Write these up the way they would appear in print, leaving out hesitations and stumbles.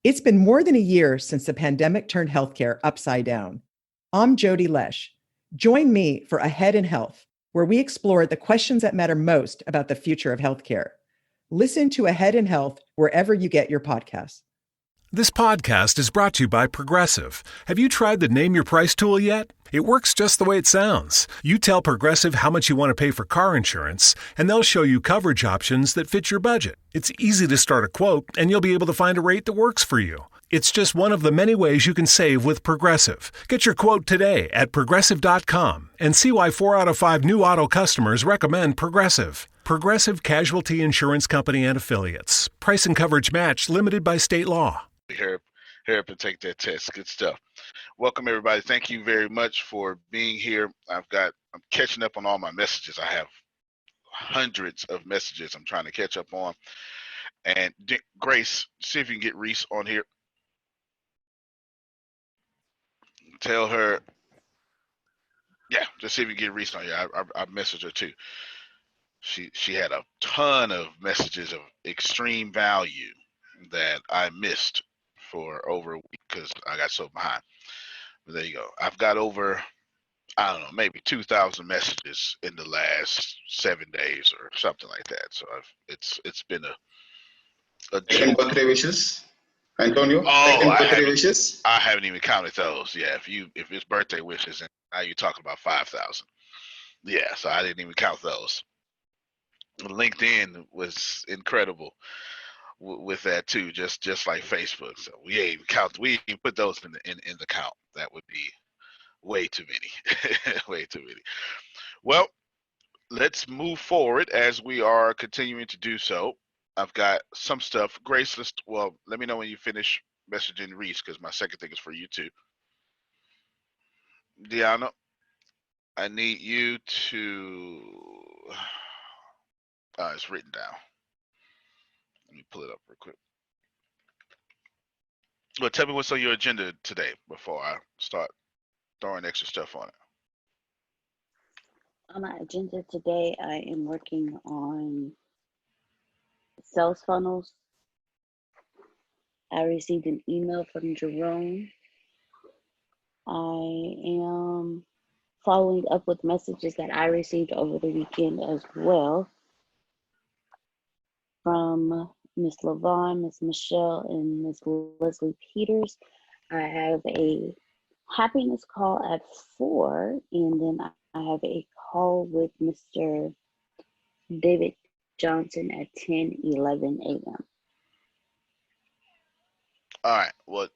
It's been more than a year since the pandemic turned healthcare upside down. I'm Jody Lesh. Join me for Ahead in Health, where we explore the questions that matter most about the future of healthcare. Listen to Ahead in Health wherever you get your podcasts. This podcast is brought to you by Progressive. Have you tried the Name Your Price tool yet? It works just the way it sounds. You tell Progressive how much you want to pay for car insurance, and they'll show you coverage options that fit your budget. It's easy to start a quote, and you'll be able to find a rate that works for you. It's just one of the many ways you can save with Progressive. Get your quote today at Progressive.com and see why 4 out of 5 new auto customers recommend Progressive. Progressive Casualty Insurance Company and Affiliates. Price and coverage match limited by state law. Hurry up and take that test. Good stuff. Welcome, everybody. Thank you very much for being here. I'm catching up on all my messages. I have hundreds of messages I'm trying to catch up on. And Grace, see if you can get Reese on here. Tell her, yeah, just see if you can get Reese on here. I messaged her too. She had a ton of messages of extreme value that I missed for over a week because I got so behind. But there you go. I've got over, I don't know, maybe 2,000 messages in the last 7 days or something like that. So it's been a Second birthday wishes, Antonio. Oh, Birthday wishes. I haven't even counted those. Yeah, if it's birthday wishes, and now you're talking about 5,000. Yeah, so I didn't even count those. LinkedIn was incredible with that too, just like Facebook. So we ain't put those in the count. That would be way too many. Way too many. Well, let's move forward as we are continuing to do so. I've got some stuff. Grace, let me know when you finish messaging Reese, because my second thing is for you too. Deanna, I need you to it's written down. Let me pull it up real quick. Well, tell me what's on your agenda today before I start throwing extra stuff on it. On my agenda today, I am working on sales funnels. I received an email from Jerome. I am following up with messages that I received over the weekend as well from Miss LaVon, Miss Michelle, and Miss Leslie Peters. I have a happiness call at 4, and then I have a call with Mr. David Johnson at 10:11 a.m. All right. Well,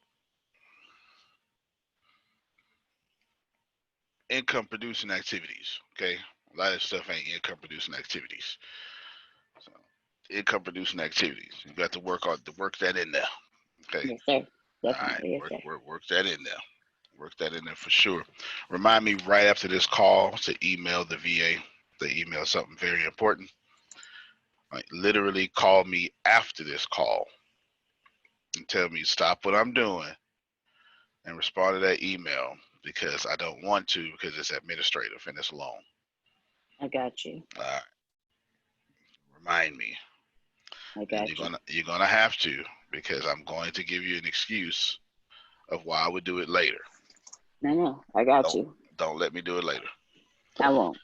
income producing activities. Okay, a lot of stuff ain't income producing activities. So, income producing activities. You got to work that in there. Okay. Yes, sir. Definitely. All right. Work that in there. Work that in there for sure. Remind me right after this call to email the VA. They email something very important. Like literally call me after this call and tell me stop what I'm doing and respond to that email, because I don't want to, because it's administrative and it's long. I got you. All right. Remind me. I got you're gonna have to, because I'm going to give you an excuse of why I would do it later. No, I got you. Don't let me do it later. I won't.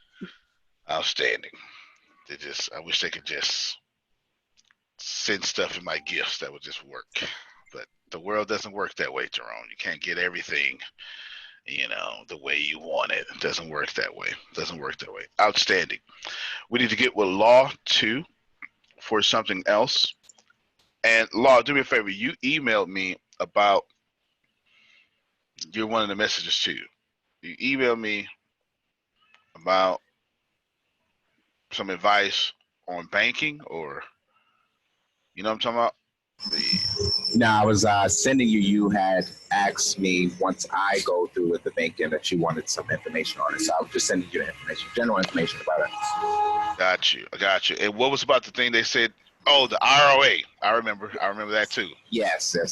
Outstanding. I wish they could just send stuff in my gifts that would just work. But the world doesn't work that way, Jerome. You can't get everything, the way you want it. It doesn't work that way. Outstanding. We need to get with Law too for something else. And Law, do me a favor. You emailed me about, you're one of the messages too. You emailed me about some advice on banking, or you know what I'm talking about? No, I was sending you. You had asked me once I go through with the banking that you wanted some information on it. So I was just sending you the information, general information about it. I got you. And what was about the thing they said? Oh, the ROA. I remember that too. Yes, sir.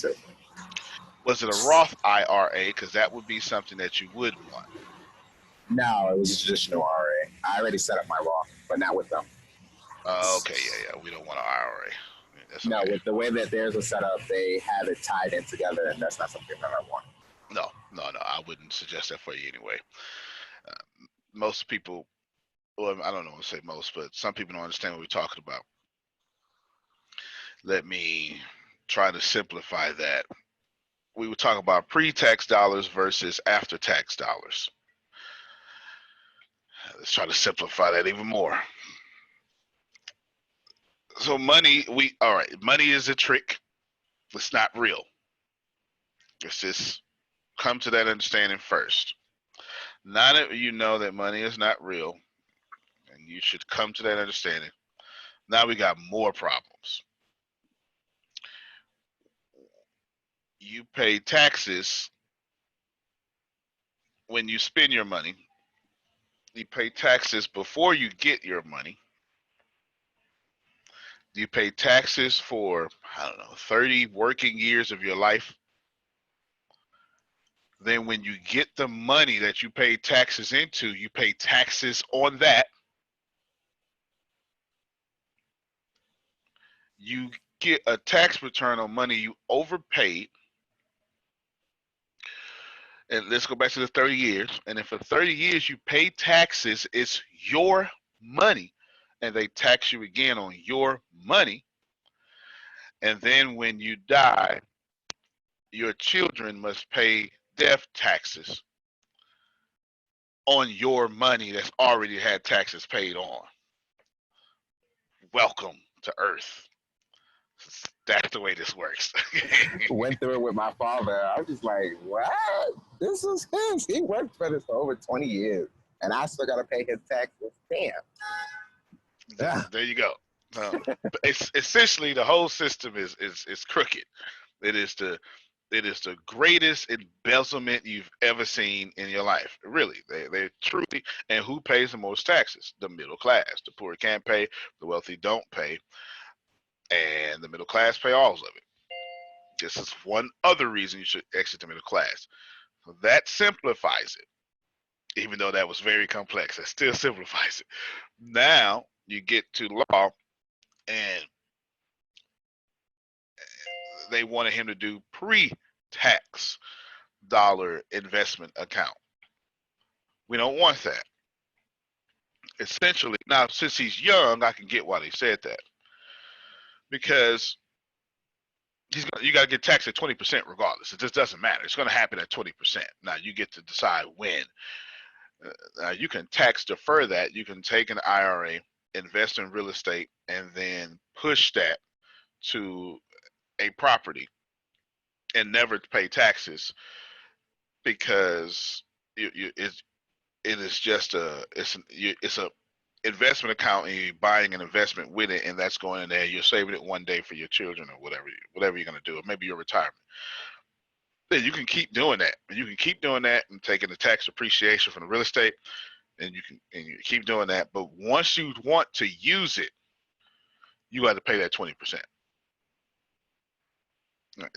Was it a Roth IRA? Because that would be something that you would want. No, it was a traditional IRA. I already set up my Roth, but not with them. Okay, yeah. We don't want an IRA. That's No, okay. with the way that theirs was set up, they have it tied in together, and that's not something that I want. No, I wouldn't suggest that for you anyway. Most people, well, I don't know what to say most, but some people don't understand what we're talking about. Let me try to simplify that. We were talking about pre-tax dollars versus after-tax dollars. Let's try to simplify that even more. So money, all right, money is a trick. It's not real. Let's just come to that understanding first. Now that you know that money is not real, and you should come to that understanding, now we got more problems. You pay taxes when you spend your money. You pay taxes before you get your money. You pay taxes for, I don't know, 30 working years of your life. Then when you get the money that you pay taxes into, you pay taxes on that. You get a tax return on money you overpaid. And let's go back to the 30 years. And if for 30 years you pay taxes, it's your money. And they tax you again on your money. And then when you die, your children must pay death taxes on your money that's already had taxes paid on. Welcome to Earth. That's the way this works. Went through it with my father. I was just like, what? This is his. He worked for this for over 20 years, and I still got to pay his taxes. Damn. There you go. It's essentially the whole system is crooked. It is the greatest embezzlement you've ever seen in your life. Really, they truly. And who pays the most taxes? The middle class. The poor can't pay. The wealthy don't pay, and the middle class pay all of it. This is one other reason you should exit the middle class. So that simplifies it. Even though that was very complex, that still simplifies it. Now you get to law, and they wanted him to do pre-tax dollar investment account. We don't want that. Essentially, now since he's young, I can get why they said that, because you got to get taxed at 20% regardless. It just doesn't matter. It's going to happen at 20%. Now you get to decide when. You can tax defer that. You can take an IRA, invest in real estate, and then push that to a property and never pay taxes, because it is just it's a investment account, and you're buying an investment with it, and that's going in there. You're saving it one day for your children or whatever you're going to do, or maybe your retirement. Then you can keep doing that. You can keep doing that and taking the tax appreciation from the real estate, and you keep doing that. But once you want to use it, you got to pay that 20%.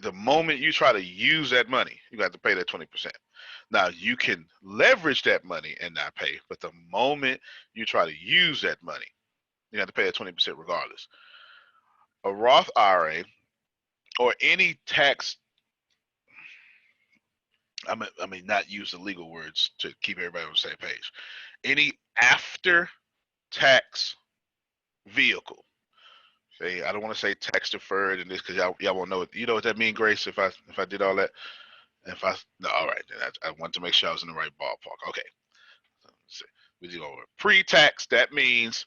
The moment you try to use that money, you got to pay that 20%. Now you can leverage that money and not pay, but the moment you try to use that money, you have to pay that 20% regardless. A Roth IRA or any tax, I mean, not use the legal words to keep everybody on the same page. Any after tax vehicle. Say, I don't want to say tax deferred and this, because y'all won't know it. You know what that means, Grace? If I did all that, no, all right. Then I want to make sure I was in the right ballpark. Okay. So, we do over pre-tax. That means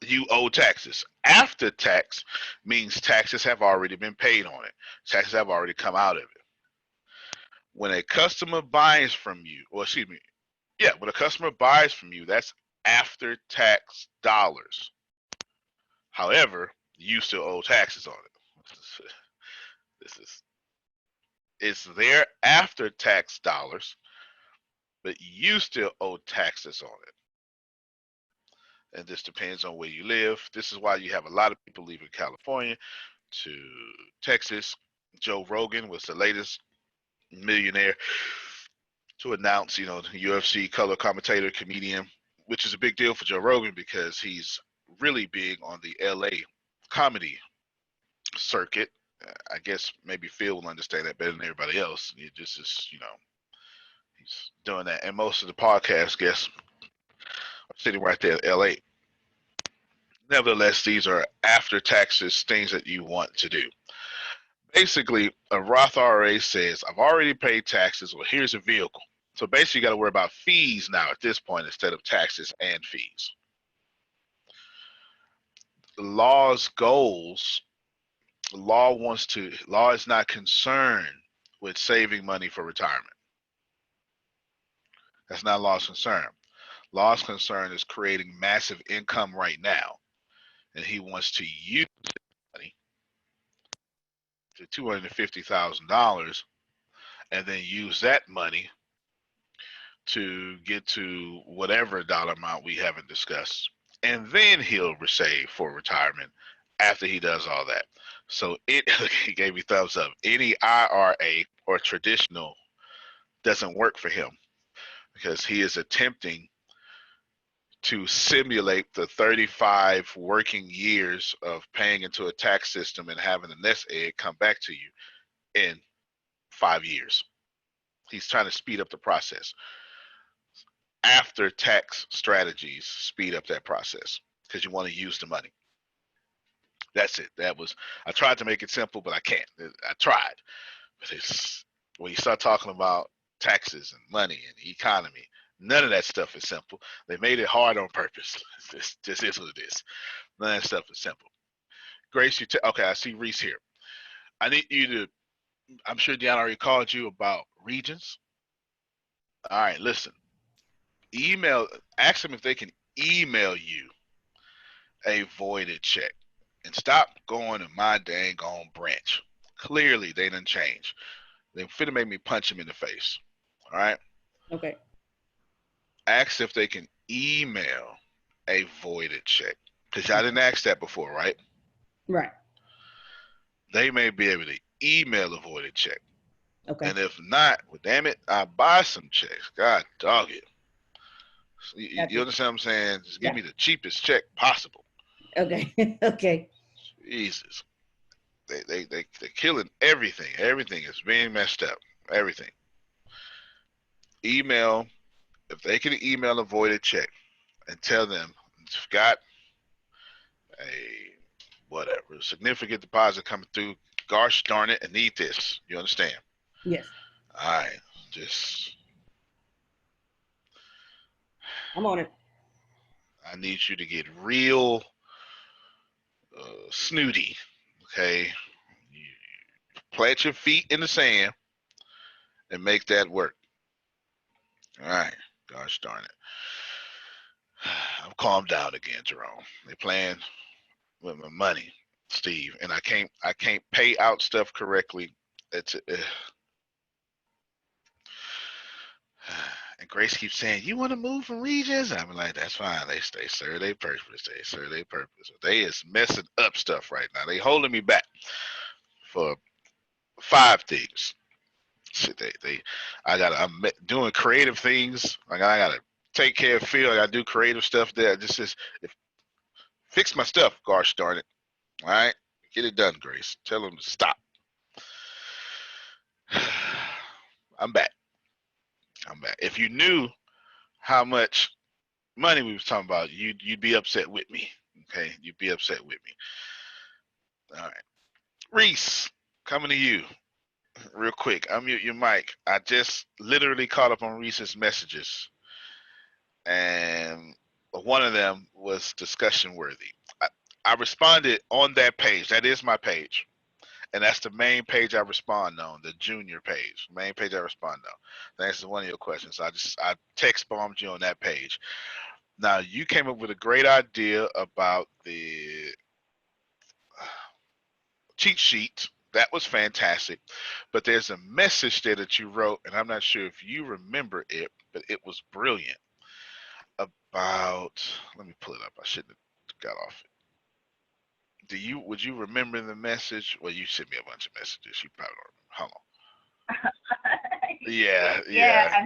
you owe taxes. After tax means taxes have already been paid on it. Taxes have already come out of it. When a customer buys from you, or excuse me, yeah, when a customer buys from you, that's after tax dollars. However, you still owe taxes on it. It's their after tax dollars, but you still owe taxes on it. And this depends on where you live. This is why you have a lot of people leaving California to Texas. Joe Rogan was the latest millionaire to announce, the UFC color commentator, comedian, which is a big deal for Joe Rogan because he's really big on the LA comedy circuit. I guess maybe Phil will understand that better than everybody else. It just is, he's doing that. And most of the podcast guests are sitting right there in LA. Nevertheless, these are after taxes things that you want to do. Basically, a Roth IRA says, I've already paid taxes. Well, here's a vehicle. So basically, you got to worry about fees now at this point instead of taxes and fees. The law's goals, law is not concerned with saving money for retirement. That's not law's concern. Law's concern is creating massive income right now. And he wants to use money to $250,000 and then use that money to get to whatever dollar amount we haven't discussed. And then he'll save for retirement after he does all that. So he gave me thumbs up. Any IRA or traditional doesn't work for him because he is attempting to simulate the 35 working years of paying into a tax system and having the nest egg come back to you in 5 years. He's trying to speed up the process. After tax strategies speed up that process because you want to use the money. That's it. I tried to make it simple, but I can't. I tried. But it's when you start talking about taxes and money and economy, none of that stuff is simple. They made it hard on purpose. This just is what it is. None of that stuff is simple. Grace, okay, I see Reese here. I need you to, I'm sure Deanna already called you about regions. All right, listen. Ask them if they can email you a voided check and stop going to my dang on branch. Clearly, they didn't change. They finna make me punch him in the face. All right? Okay. Ask if they can email a voided check because I didn't ask that before, right? Right. They may be able to email a voided check. Okay. And if not, well, damn it, I'll buy some checks. God dog it. You understand what I'm saying? Just give me the cheapest check possible. Okay. Okay. Jesus. They're killing everything. Everything is being messed up. Everything. Email, if they can email a voided check and tell them you've got a significant deposit coming through, gosh darn it, I need this. You understand? Yes. All right. I'm on it. I need you to get real snooty, okay? You plant your feet in the sand and make that work. All right. Gosh darn it. I'm calmed down again, Jerome. They're playing with my money, Steve, and I can't pay out stuff correctly. And Grace keeps saying, you want to move from regions? I'm like, that's fine. They serve their purpose. They serve their purpose. They is messing up stuff right now. They holding me back for 5 things. Shit, I'm doing creative things. Like I gotta take care of Phil. I gotta do creative stuff there. Fix my stuff, gosh darn it. All right? Get it done, Grace. Tell them to stop. I'm back. If you knew how much money we was talking about, you'd be upset with me. Okay? You'd be upset with me. All right. Reese, coming to you. Real quick. Unmute your mic. I just literally caught up on Reese's messages. And one of them was discussion worthy. I responded on that page. That is my page. And that's the main page I respond on, the junior page. Main page I respond on. That answers one of your questions. I text bombed you on that page. Now, you came up with a great idea about the cheat sheet. That was fantastic. But there's a message there that you wrote, and I'm not sure if you remember it, but it was brilliant. About, let me pull it up. I shouldn't have got off it. Would you remember the message? Well, you sent me a bunch of messages. You probably don't remember. How long? Yeah.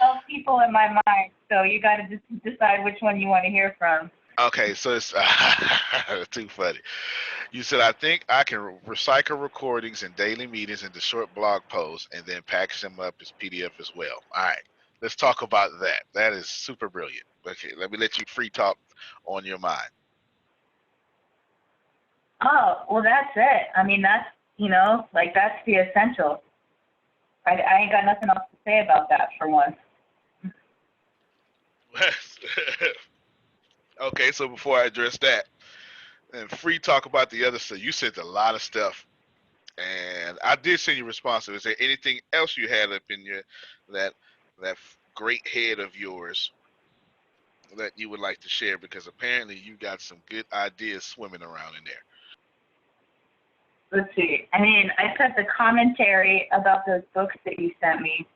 I people in my mind, so you got to just decide which one you want to hear from. Okay, so it's too funny. You said, I think I can recycle recordings and daily meetings into short blog posts and then package them up as PDF as well. All right, let's talk about that. That is super brilliant. Okay, let me let you free talk on your mind. Oh, well, that's it. I mean, that's, like that's the essential. I ain't got nothing else to say about that for once. Okay, so before I address that, and free talk about the other stuff, you said a lot of stuff, and I did send you a response. Is there anything else you had up in your that great head of yours that you would like to share? Because apparently you got some good ideas swimming around in there. Let's see. I mean, I put the commentary about those books that you sent me.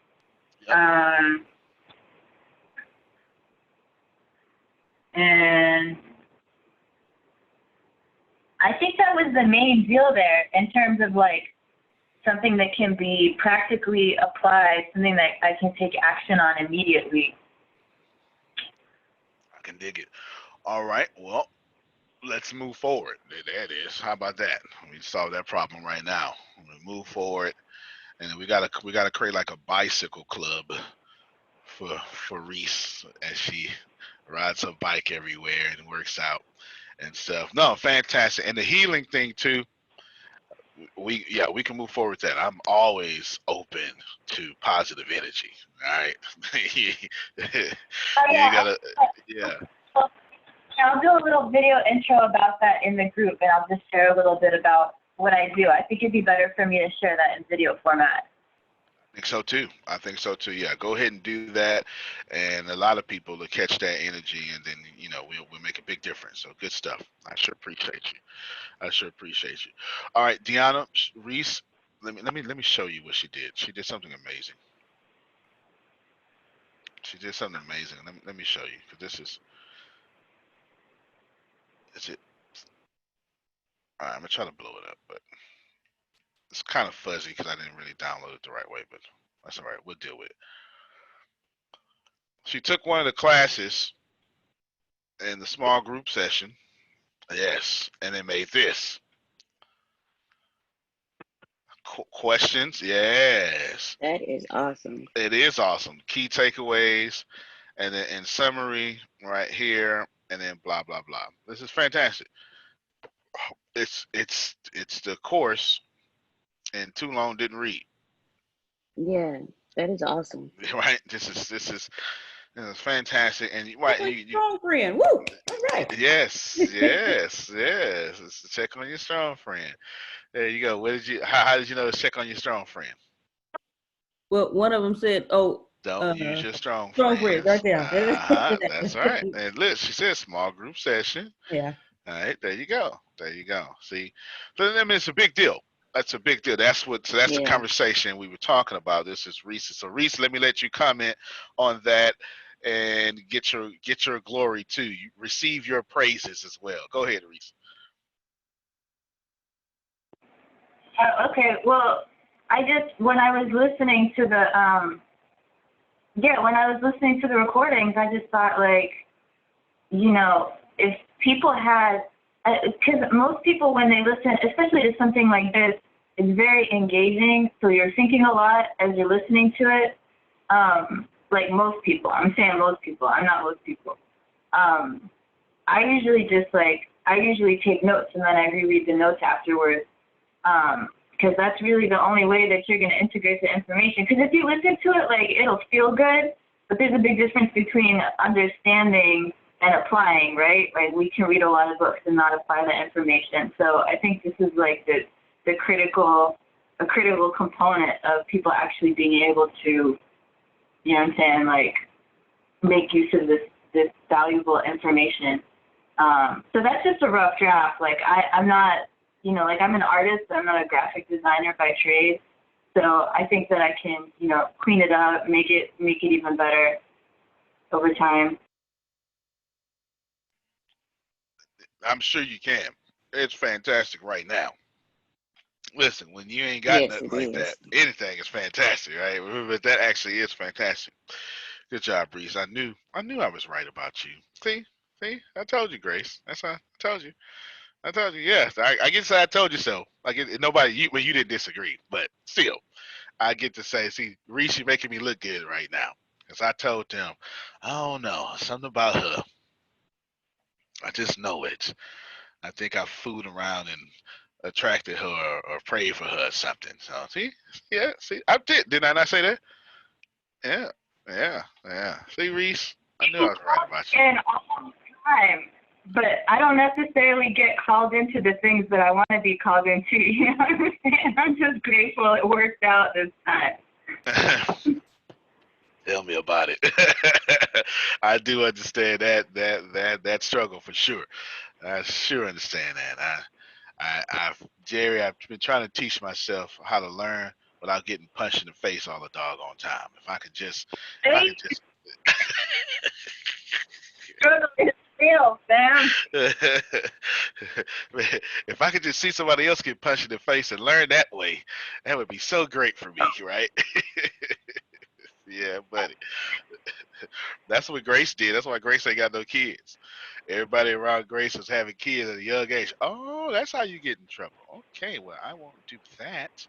Yep. And I think that was the main deal there in terms of like something that can be practically applied, something that I can take action on immediately. I can dig it. All right. Well, let's move forward. There it is. How about that? We solve that problem right now. We move forward, and then we gotta create like a bicycle club for Reese as she rides her bike everywhere and works out and stuff. No, fantastic. And the healing thing too. We can move forward with that. I'm always open to positive energy. All right. You gotta I'll do a little video intro about that in the group, and I'll just share a little bit about what I do. I think it'd be better for me to share that in video format. I think so too. Yeah, go ahead and do that, and a lot of people will catch that energy, and then we'll make a big difference. So good stuff. I sure appreciate you. All right, Deanna, Reese, let me show you what she did. She did something amazing. Let me show you, because this is it. All right, I'm gonna try to blow it up, but it's kind of fuzzy because I didn't really download it the right way. But that's all right. We'll deal with it. She took one of the classes in the small group session. Yes, and it made this. Questions? Yes. That is awesome. It is awesome. Key takeaways, and then in summary right here, and then blah blah blah. This is fantastic. It's the course, and too long didn't read. Yeah, that is awesome. Right. This is fantastic, and right. Strong friend. Woo! All right. Yes. It's check on your strong friend. There you go. How did you know to check on your strong friend? Well, one of them said, "Oh, don't use your strong friend right there." That's right. And look, she said small group session. Yeah. All right, there you go. See, so I mean, it's a big deal. That's a big deal. That's the conversation we were talking about. This is Reese. So Reese, let me let you comment on that and get your glory too. You receive your praises as well. Go ahead, Reese. Okay. Well, when I was listening to the recordings, I just thought, like, if people had, because most people, when they listen, especially to something like this, it's very engaging. So you're thinking a lot as you're listening to it. Like most people, I'm saying most people, I'm not most people. I usually take notes and then I reread the notes afterwards. Because that's really the only way that you're going to integrate the information. Because if you listen to it, like, it'll feel good, but there's a big difference between understanding and applying, right? Like, we can read a lot of books and not apply the information. So I think this is like a critical component of people actually being able to, you know what I'm saying, like, make use of this valuable information. So that's just a rough draft. Like, I'm not, like, I'm an artist, I'm not a graphic designer by trade. So I think that I can, clean it up, make it even better over time. I'm sure you can. It's fantastic right now. Listen, when you ain't got nothing like that, anything is fantastic, right? But that actually is fantastic. Good job, Breeze. I knew I was right about you. See, I told you, Grace. I told you. I told you, yes. I get to say I told you so. I get nobody. You didn't disagree, but still, I get to say, see, Reese, you making me look good right now, because I told them, I don't know, something about her. I just know it. I think I fooled around and attracted her or prayed for her or something. So see, yeah, see, I did I not say that? Yeah, yeah. See, Reese, I knew I was right about you. And all the time. But I don't necessarily get called into the things that I want to be called into. You know what I'm saying? I'm just grateful it worked out this time. Tell me about it. I do understand that struggle for sure. I sure understand that. Jerry, I've been trying to teach myself how to learn without getting punched in the face all the doggone time. If I could just, Struggle is real, Sam. if I could just see somebody else get punched in the face and learn that way, that would be so great for me, right? Yeah, buddy. That's what Grace did. That's why Grace ain't got no kids. Everybody around Grace was having kids at a young age. Oh, that's how you get in trouble. Okay, well, I won't do that.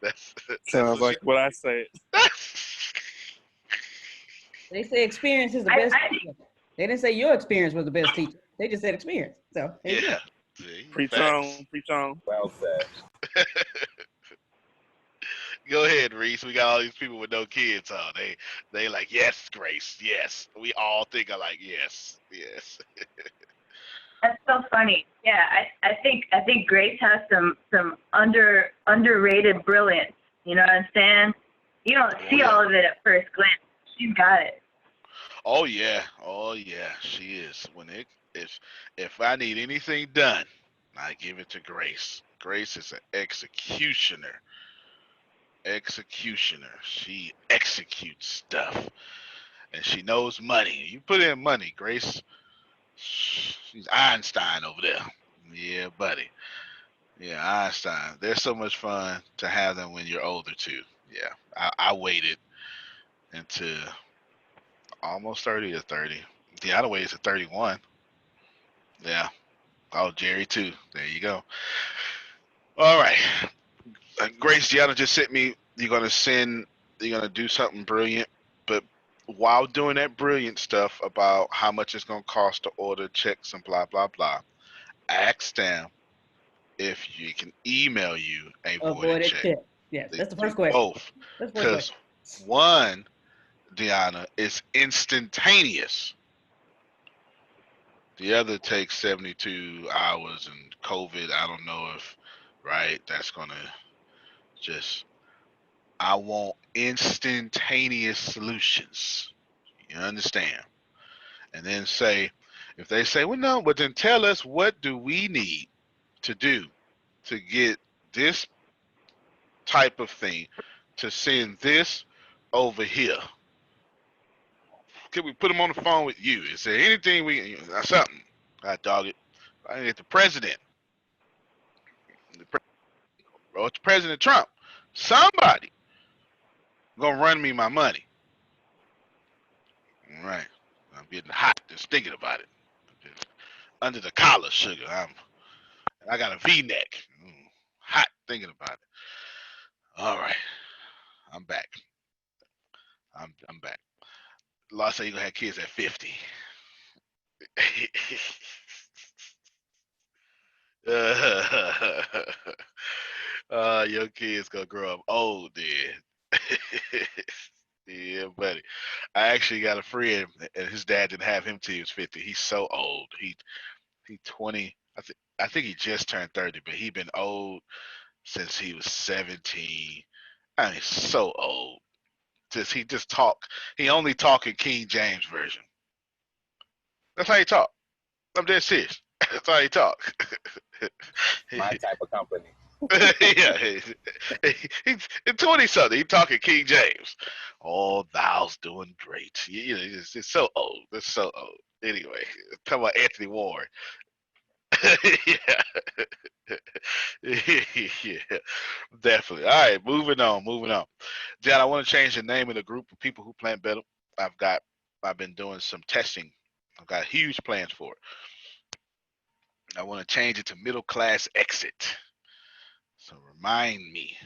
that's Sounds like what I said. They say experience is the best teacher. They didn't say your experience was the best teacher. They just said experience. So yeah. Preach on, preach on. Well said. Go ahead, Reese. We got all these people with no kids on. They like, yes, Grace, yes. We all think are like, yes. That's so funny. Yeah, I think Grace has some underrated brilliance. You know what I'm saying? You don't see all of it at first glance. She's got it. Oh yeah, she is. If I need anything done, I give it to Grace. Grace is an executioner. She executes stuff, and she knows money. You put in money, Grace. She's Einstein over there. Yeah, buddy. Yeah, Einstein. They're so much fun to have them when you're older too. Yeah, I waited until almost 30 or 30. Yeah, I waited to 31. Yeah. Oh, Jerry too. There you go. All right. Grace, Gianna just sent me. You're gonna do something brilliant, but while doing that brilliant stuff about how much it's gonna cost to order checks and blah blah blah, ask them if you can email you a voided check. Yes, that's the first question. Both, because one, Deanna, is instantaneous. The other takes 72 hours, and COVID, I don't know if, right, that's going to just, I want instantaneous solutions. You understand? And then if they say, well, no, but then tell us, what do we need to do to get this type of thing to send this over here? Can we put them on the phone with you? Is there anything something? I dog it. I get the president. It's President Trump. Somebody gonna run me my money. All right. I'm getting hot just thinking about it. Just under the collar, sugar. I got a V-neck. Hot thinking about it. All right. I'm back. I'm back. Law said you're gonna have kids at 50. Your kids gonna grow up old then. Yeah, buddy. I actually got a friend, and his dad didn't have him till he was 50. He's so old. He 20. I think he just turned 30, but he been old since he was 17. I mean, so old. He just talk. He only talk in King James version. That's how he talk. I'm dead serious. That's how he talk. My type of company. Yeah, he's 20 something. He talking King James. Oh, thou's doing great. It's so old. It's so old. Anyway, talking about Anthony Ward. Yeah. Yeah, definitely. All right, moving on. John, I want to change the name of the group of people who plant better. I've been doing some testing. I've got huge plans for it. I want to change it to middle class exit. So remind me,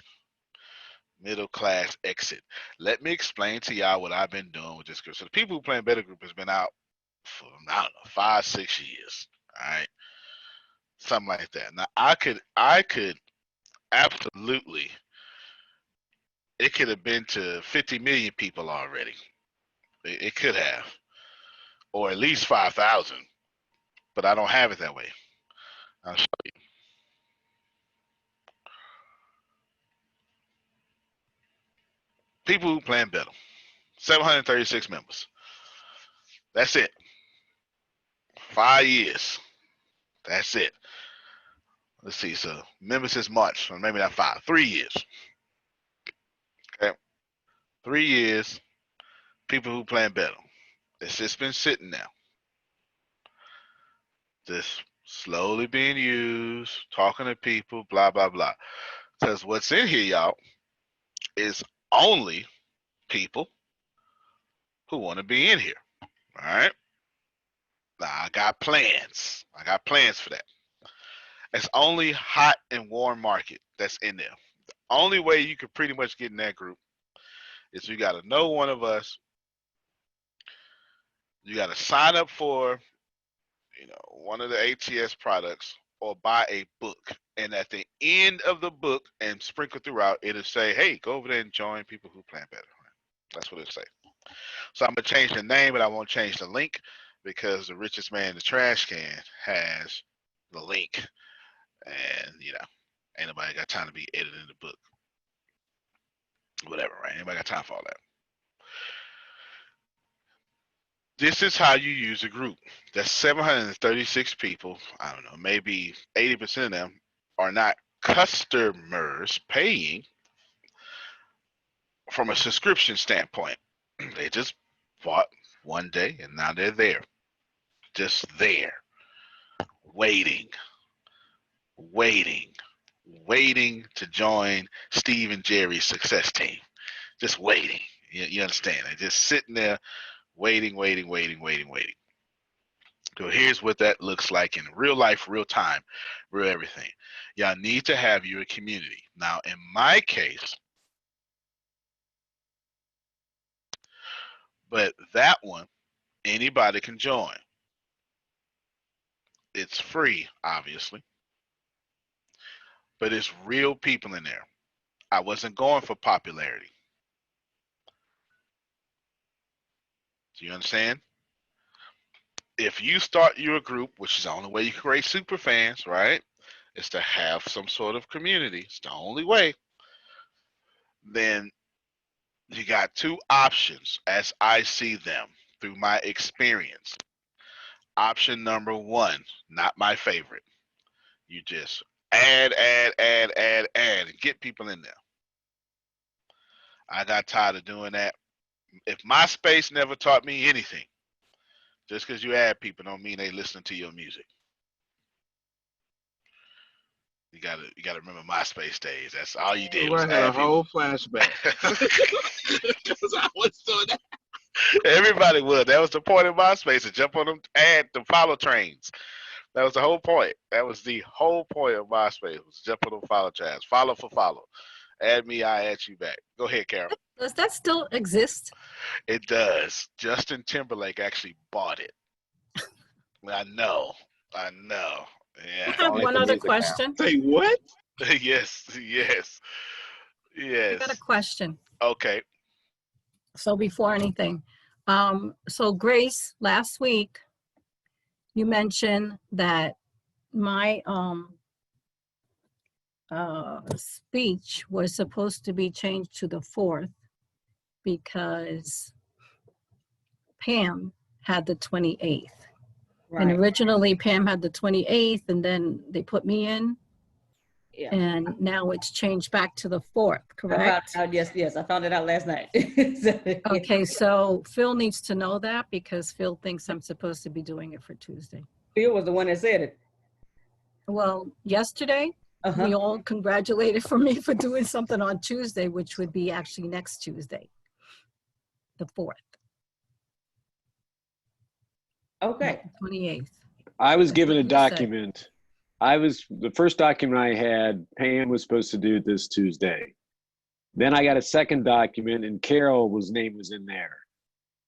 middle class exit. Let me explain to y'all what I've been doing with this group. So the people who playing better group has been out for, I don't know, 5-6 years. All right. Something like that. Now I could absolutely, it could have been to 50 million people already. It could have, or at least 5,000, but I don't have it that way. I'll show you. People who playing better, 736 members. That's it. 5 years. That's it. Let's see. So members since March, or maybe not 5, 3 years. Okay, 3 years. People who playing better. It's just been sitting there, just slowly being used, talking to people, blah blah blah. Because what's in here, y'all, is only people who want to be in here. All right. Now I got plans. I got plans for that. It's only hot and warm market that's in there. The only way you could pretty much get in that group is you got to know one of us. You got to sign up for, one of the ATS products or buy a book. And at the end of the book and sprinkle throughout, it'll say, hey, go over there and join people who plan better. That's what it'll say. So I'm going to change the name, but I won't change the link because the richest man in the trash can has the link. And, ain't nobody got time to be editing the book. Whatever, right? Anybody got time for all that? This is how you use a group. That's 736 people. I don't know, maybe 80% of them are not customers paying from a subscription standpoint. They just bought one day and now they're there. Just there. Waiting to join Steve and Jerry's success team. Just waiting. You understand? They're just sitting there waiting. So here's what that looks like in real life, real time, real everything. Y'all need to have your community. Now, in my case, but that one, anybody can join. It's free, obviously, but it's real people in there. I wasn't going for popularity. Do you understand? If you start your group, which is the only way you can create super fans, right? Is to have some sort of community. It's the only way. Then you got two options as I see them through my experience. Option number one, not my favorite. You just add, and get people in there. I got tired of doing that. If MySpace never taught me anything, just because you add people don't mean they listen to your music. You gotta remember MySpace days. That's all you did. I had a whole flashback. I was doing that. Everybody would. That was the point of MySpace, to jump on them, add the follow trains. That was the whole point. That was the whole point of MySpace, was jump on them follow trains. Follow for follow. Add me, I add you back. Go ahead, Carol. Does that still exist? It does. Justin Timberlake actually bought it. I know. Yeah. I have one other question. Say what? Yes. I got a question. Okay. So before anything, so Grace, last week, you mentioned that my speech was supposed to be changed to the 4th because Pam had the 28th. Right. And originally Pam had the 28th, and then they put me in. Yeah. And now it's changed back to the 4th, correct? Yes, I found it out last night. Okay, so Phil needs to know that because Phil thinks I'm supposed to be doing it for Tuesday. Phil was the one that said it. Well, yesterday, we all congratulated for me for doing something on Tuesday, which would be actually next Tuesday, the 4th. Okay. 28th. I was given a document The first document I had, Pam was supposed to do this Tuesday. Then I got a second document and Carol's name was in there.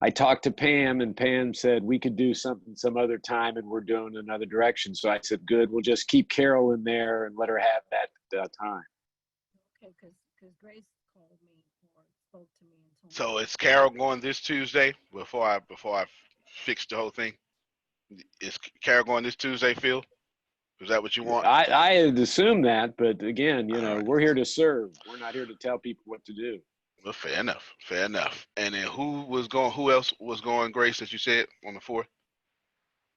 I talked to Pam and Pam said we could do something some other time and we're doing another direction. So I said, good, we'll just keep Carol in there and let her have that time. Okay, because Grace called me or spoke to me and told me. So is Carol going this Tuesday before I fix the whole thing? Is Carol going this Tuesday, Phil? Is that what you want? I had assumed that, but again, right. We're here to serve. We're not here to tell people what to do. Well, fair enough. Fair enough. And then who else was going, Grace, as you said, on the 4th?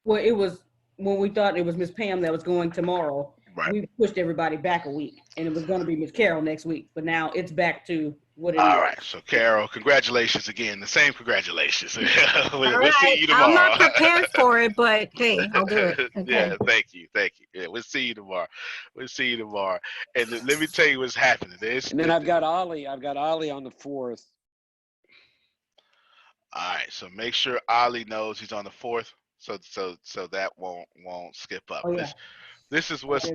Well, it was when we thought it was Miss Pam that was going tomorrow. Right. We pushed everybody back a week, and it was going to be Miss Carol next week. But now it's back to what it is. All right. So, Carol, congratulations again. The same congratulations. We'll see you tomorrow. I'm not prepared for it, but hey, I'll do it. Okay. Yeah, thank you. Yeah, we'll see you tomorrow. And let me tell you what's happening. And then I've got Ollie on the 4th. All right. So make sure Ollie knows he's on the 4th. So that won't skip up. Oh, yeah. This is what's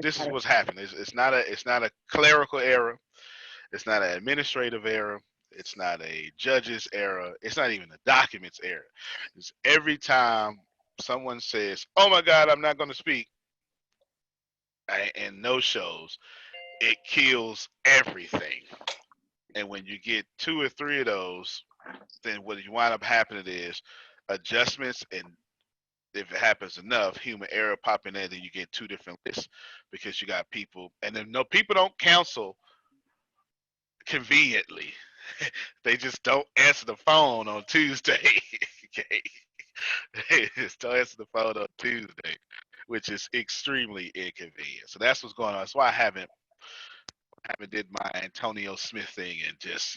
happening. It's not a clerical error. It's not an administrative error. It's not a judge's error. It's not even a document's error. It's every time someone says, "Oh my God, I'm not going to speak," and no shows, it kills everything. And when you get 2 or 3 of those, then what you wind up happening is adjustments, and if it happens enough, human error popping in, then you get 2 different lists because you got people, and then no, people don't cancel conveniently. They just don't answer the phone on Tuesday. Okay, they just don't answer the phone on Tuesday, which is extremely inconvenient. So that's what's going on. That's why I haven't did my Antonio Smith thing and just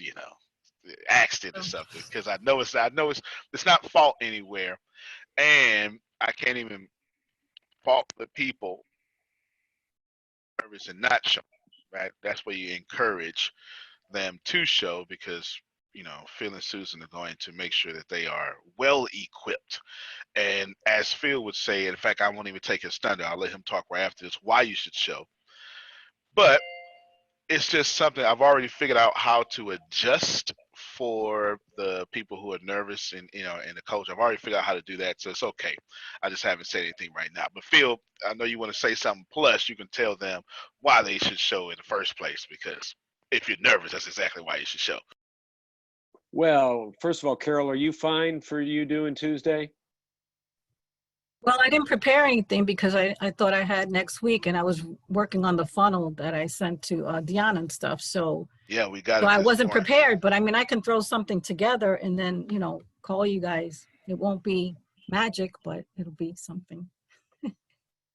axed it or something, because I know it's not fault anywhere. And I can't even fault the people and not show, right? That's where you encourage them to show, because Phil and Susan are going to make sure that they are well equipped. And as Phil would say, in fact, I won't even take his thunder. I'll let him talk right after this why you should show. But it's just something I've already figured out how to adjust for the people who are nervous and and the coach. I've already figured out how to do that, so it's okay. I just haven't said anything right now. But Phil, I know you want to say something. Plus, you can tell them why they should show in the first place, because if you're nervous, that's exactly why you should show. Well, first of all, Carol, are you fine for you doing Tuesday? Well, I didn't prepare anything because I thought I had next week, and I was working on the funnel that I sent to Deanna and stuff. So yeah, we got it. So I wasn't prepared, but I mean, I can throw something together and then, call you guys. It won't be magic, but it'll be something.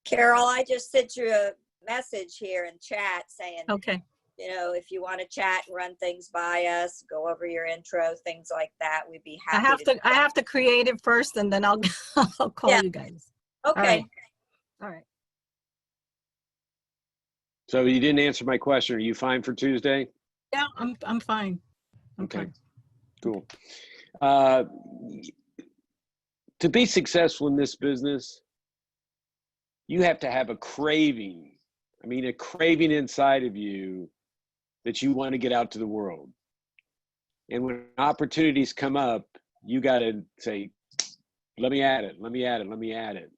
Carol, I just sent you a message here in chat saying, okay, if you want to chat and run things by us, go over your intro, things like that, we'd be happy. I have to create it first, and then I'll call you guys. Okay. All right. So you didn't answer my question. Are you fine for Tuesday? Yeah, I'm fine. Okay. Cool. To be successful in this business, you have to have a craving. I mean, a craving inside of you that you want to get out to the world. And when opportunities come up, you got to say, let me add it, let me add it, let me add it.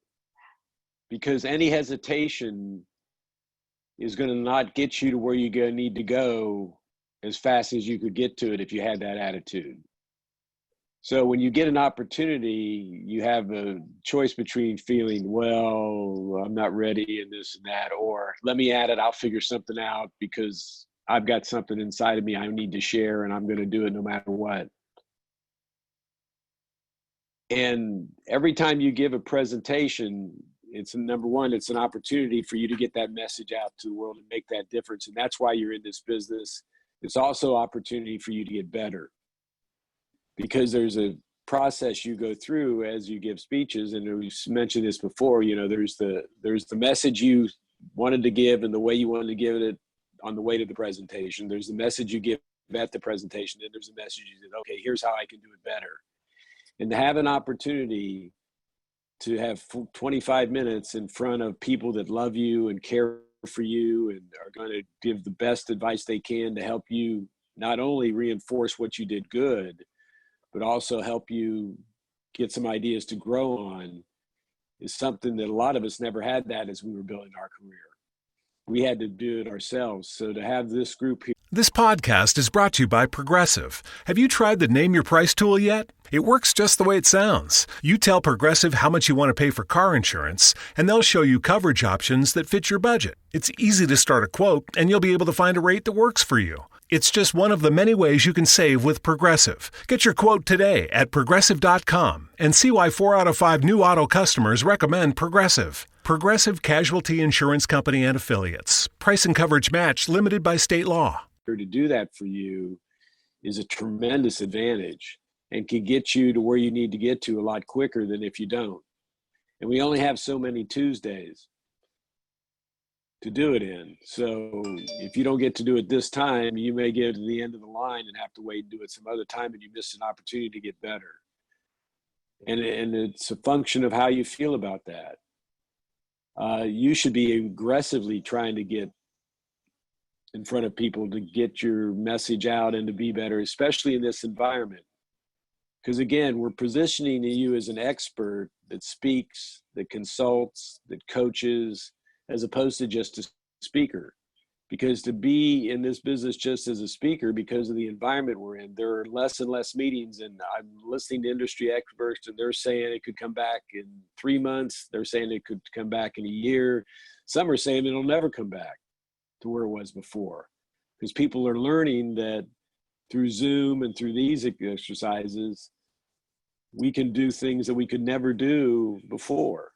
Because any hesitation is going to not get you to where you need to go as fast as you could get to it if you had that attitude. So when you get an opportunity, you have a choice between feeling, well, I'm not ready and this and that, or let me add it, I'll figure something out because I've got something inside of me I need to share and I'm going to do it no matter what. And every time you give a presentation, it's number one, it's an opportunity for you to get that message out to the world and make that difference. And that's why you're in this business. It's also opportunity for you to get better, because there's a process you go through as you give speeches. And we've mentioned this before, there's the message you wanted to give and the way you wanted to give it on the way to the presentation. There's the message you give at the presentation. Then there's a message you said, okay, here's how I can do it better. And to have an opportunity to have 25 minutes in front of people that love you and care for you and are going to give the best advice they can to help you not only reinforce what you did good, but also help you get some ideas to grow on, is something that a lot of us never had that as we were building our career. We had to do it ourselves. So to have this group here. This podcast is brought to you by Progressive. Have you tried the Name Your Price tool yet? It works just the way it sounds. You tell Progressive how much you want to pay for car insurance, and they'll show you coverage options that fit your budget. It's easy to start a quote, and you'll be able to find a rate that works for you. It's just one of the many ways you can save with Progressive. Get your quote today at Progressive.com and see why 4 out of 5 new auto customers recommend Progressive. Progressive Casualty Insurance Company and Affiliates. Price and coverage match limited by state law. To do that for you is a tremendous advantage and can get you to where you need to get to a lot quicker than if you don't. And we only have so many Tuesdays to do it in. So if you don't get to do it this time, you may get to the end of the line and have to wait and do it some other time, and you miss an opportunity to get better. And it's a function of how you feel about that. You should be aggressively trying to get in front of people to get your message out and to be better, especially in this environment. Because again, we're positioning you as an expert that speaks, that consults, that coaches, as opposed to just a speaker. Because to be in this business just as a speaker, because of the environment we're in, there are less and less meetings. And I'm listening to industry experts, and they're saying it could come back in 3 months. They're saying it could come back in a year. Some are saying it'll never come back to where it was before. Because people are learning that through Zoom and through these exercises, we can do things that we could never do before.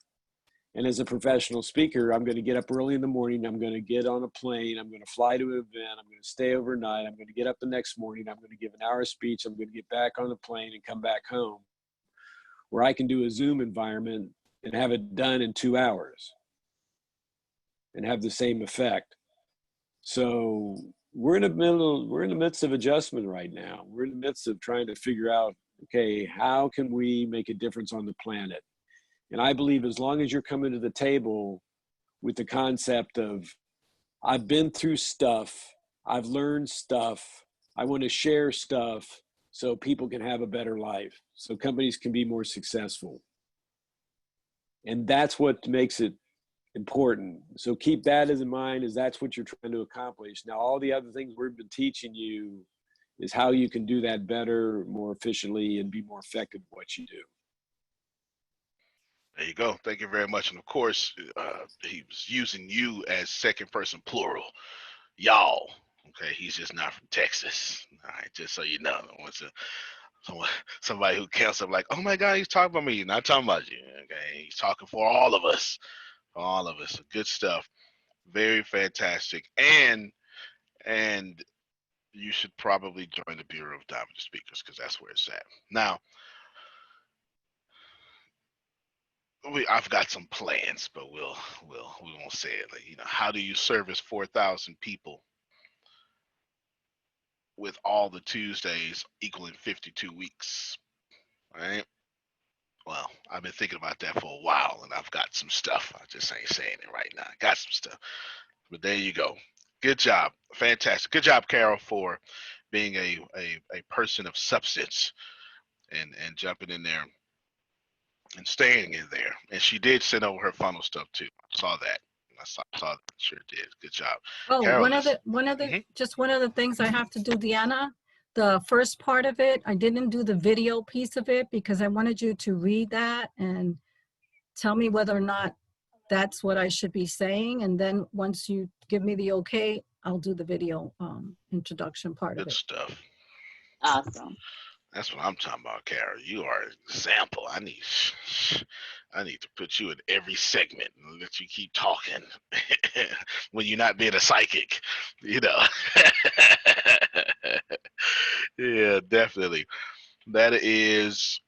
And as a professional speaker, I'm going to get up early in the morning. I'm going to get on a plane. I'm going to fly to an event. I'm going to stay overnight. I'm going to get up the next morning. I'm going to give an hour speech. I'm going to get back on the plane and come back home, where I can do a Zoom environment and have it done in 2 hours and have the same effect. So we're in the midst of adjustment right now. We're in the midst of trying to figure out, okay, how can we make a difference on the planet? And I believe as long as you're coming to the table with the concept of, I've been through stuff, I've learned stuff, I want to share stuff so people can have a better life, so companies can be more successful. And that's what makes it important. So keep that in mind, as that's what you're trying to accomplish. Now, all the other things we've been teaching you is how you can do that better, more efficiently, and be more effective at what you do. There you go. Thank you very much. And of course, he was using you as second person plural. Y'all. Okay, he's just not from Texas. All right, just so you know. Somebody who counts up like, oh my God, he's talking about me. Not talking about you. Okay, he's talking for all of us. All of us. Good stuff. Very fantastic. And you should probably join the Bureau of Dominant Speakers, because that's where it's at. Now, I've got some plans, but we won't say it. Like, how do you service 4,000 people with all the Tuesdays equaling 52 weeks? Right? Well, I've been thinking about that for a while, and I've got some stuff. I just ain't saying it right now. I got some stuff. But there you go. Good job. Fantastic. Good job, Carol, for being a person of substance and jumping in there and staying in there. And she did send over her funnel stuff too. I saw that. I saw that. Sure did. Good job. Oh, Carol, one of the things I have to do, Deanna, the first part of it, I didn't do the video piece of it because I wanted you to read that and tell me whether or not that's what I should be saying. And then once you give me the okay, I'll do the video introduction part of it. Good stuff. Awesome. That's what I'm talking about, Carol. You are an example. I need to put you in every segment and let you keep talking when you're not being a psychic, Yeah, definitely. That is.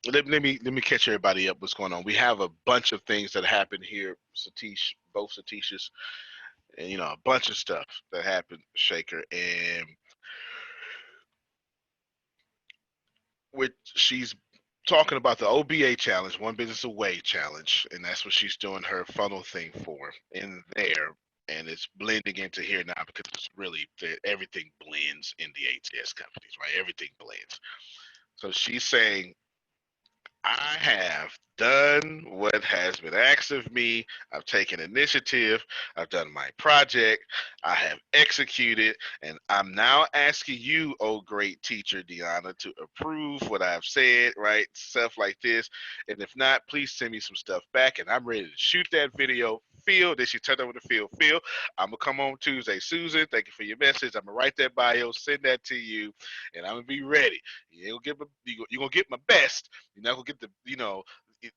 Let me catch everybody up. What's going on? We have a bunch of things that happened here, Satish, both Satish's, and a bunch of stuff that happened, Shaker, and which she's talking about the OBA challenge, One Business Away challenge, and that's what she's doing her funnel thing for in there. And it's blending into here now because it's really everything blends in the ATS companies, right? Everything blends. So she's saying, I have done what has been asked of me. I've taken initiative. I've done my project. I have executed. And I'm now asking you, oh great teacher, Deanna, to approve what I've said, right? Stuff like this. And if not, please send me some stuff back. And I'm ready to shoot that video. Phil, then she turned over to Phil. Phil, I'm going to come on Tuesday. Susan, thank you for your message. I'm going to write that bio, send that to you, and I'm going to be ready. You're going to get my best. You're not gonna get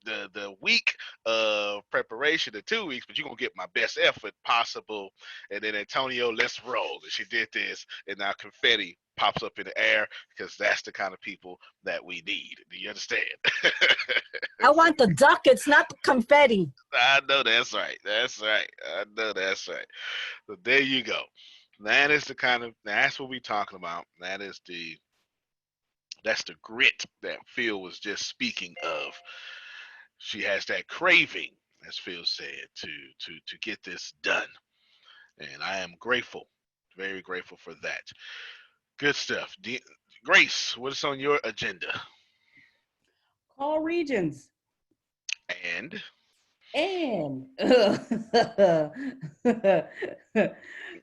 the week of preparation, the 2 weeks, but you're gonna get my best effort possible. And then Antonio, let's roll. And she did this, and now confetti pops up in the air because that's the kind of people that we need. Do you understand? I want the ducats, not the confetti. I know that's right. That's right. I know that's right. So there you go. That is that's what we're talking about. That's the grit that Phil was just speaking of. She has that craving, as Phil said, to get this done. And I am grateful, very grateful for that. Good stuff. Grace, what's on your agenda? Call regions. And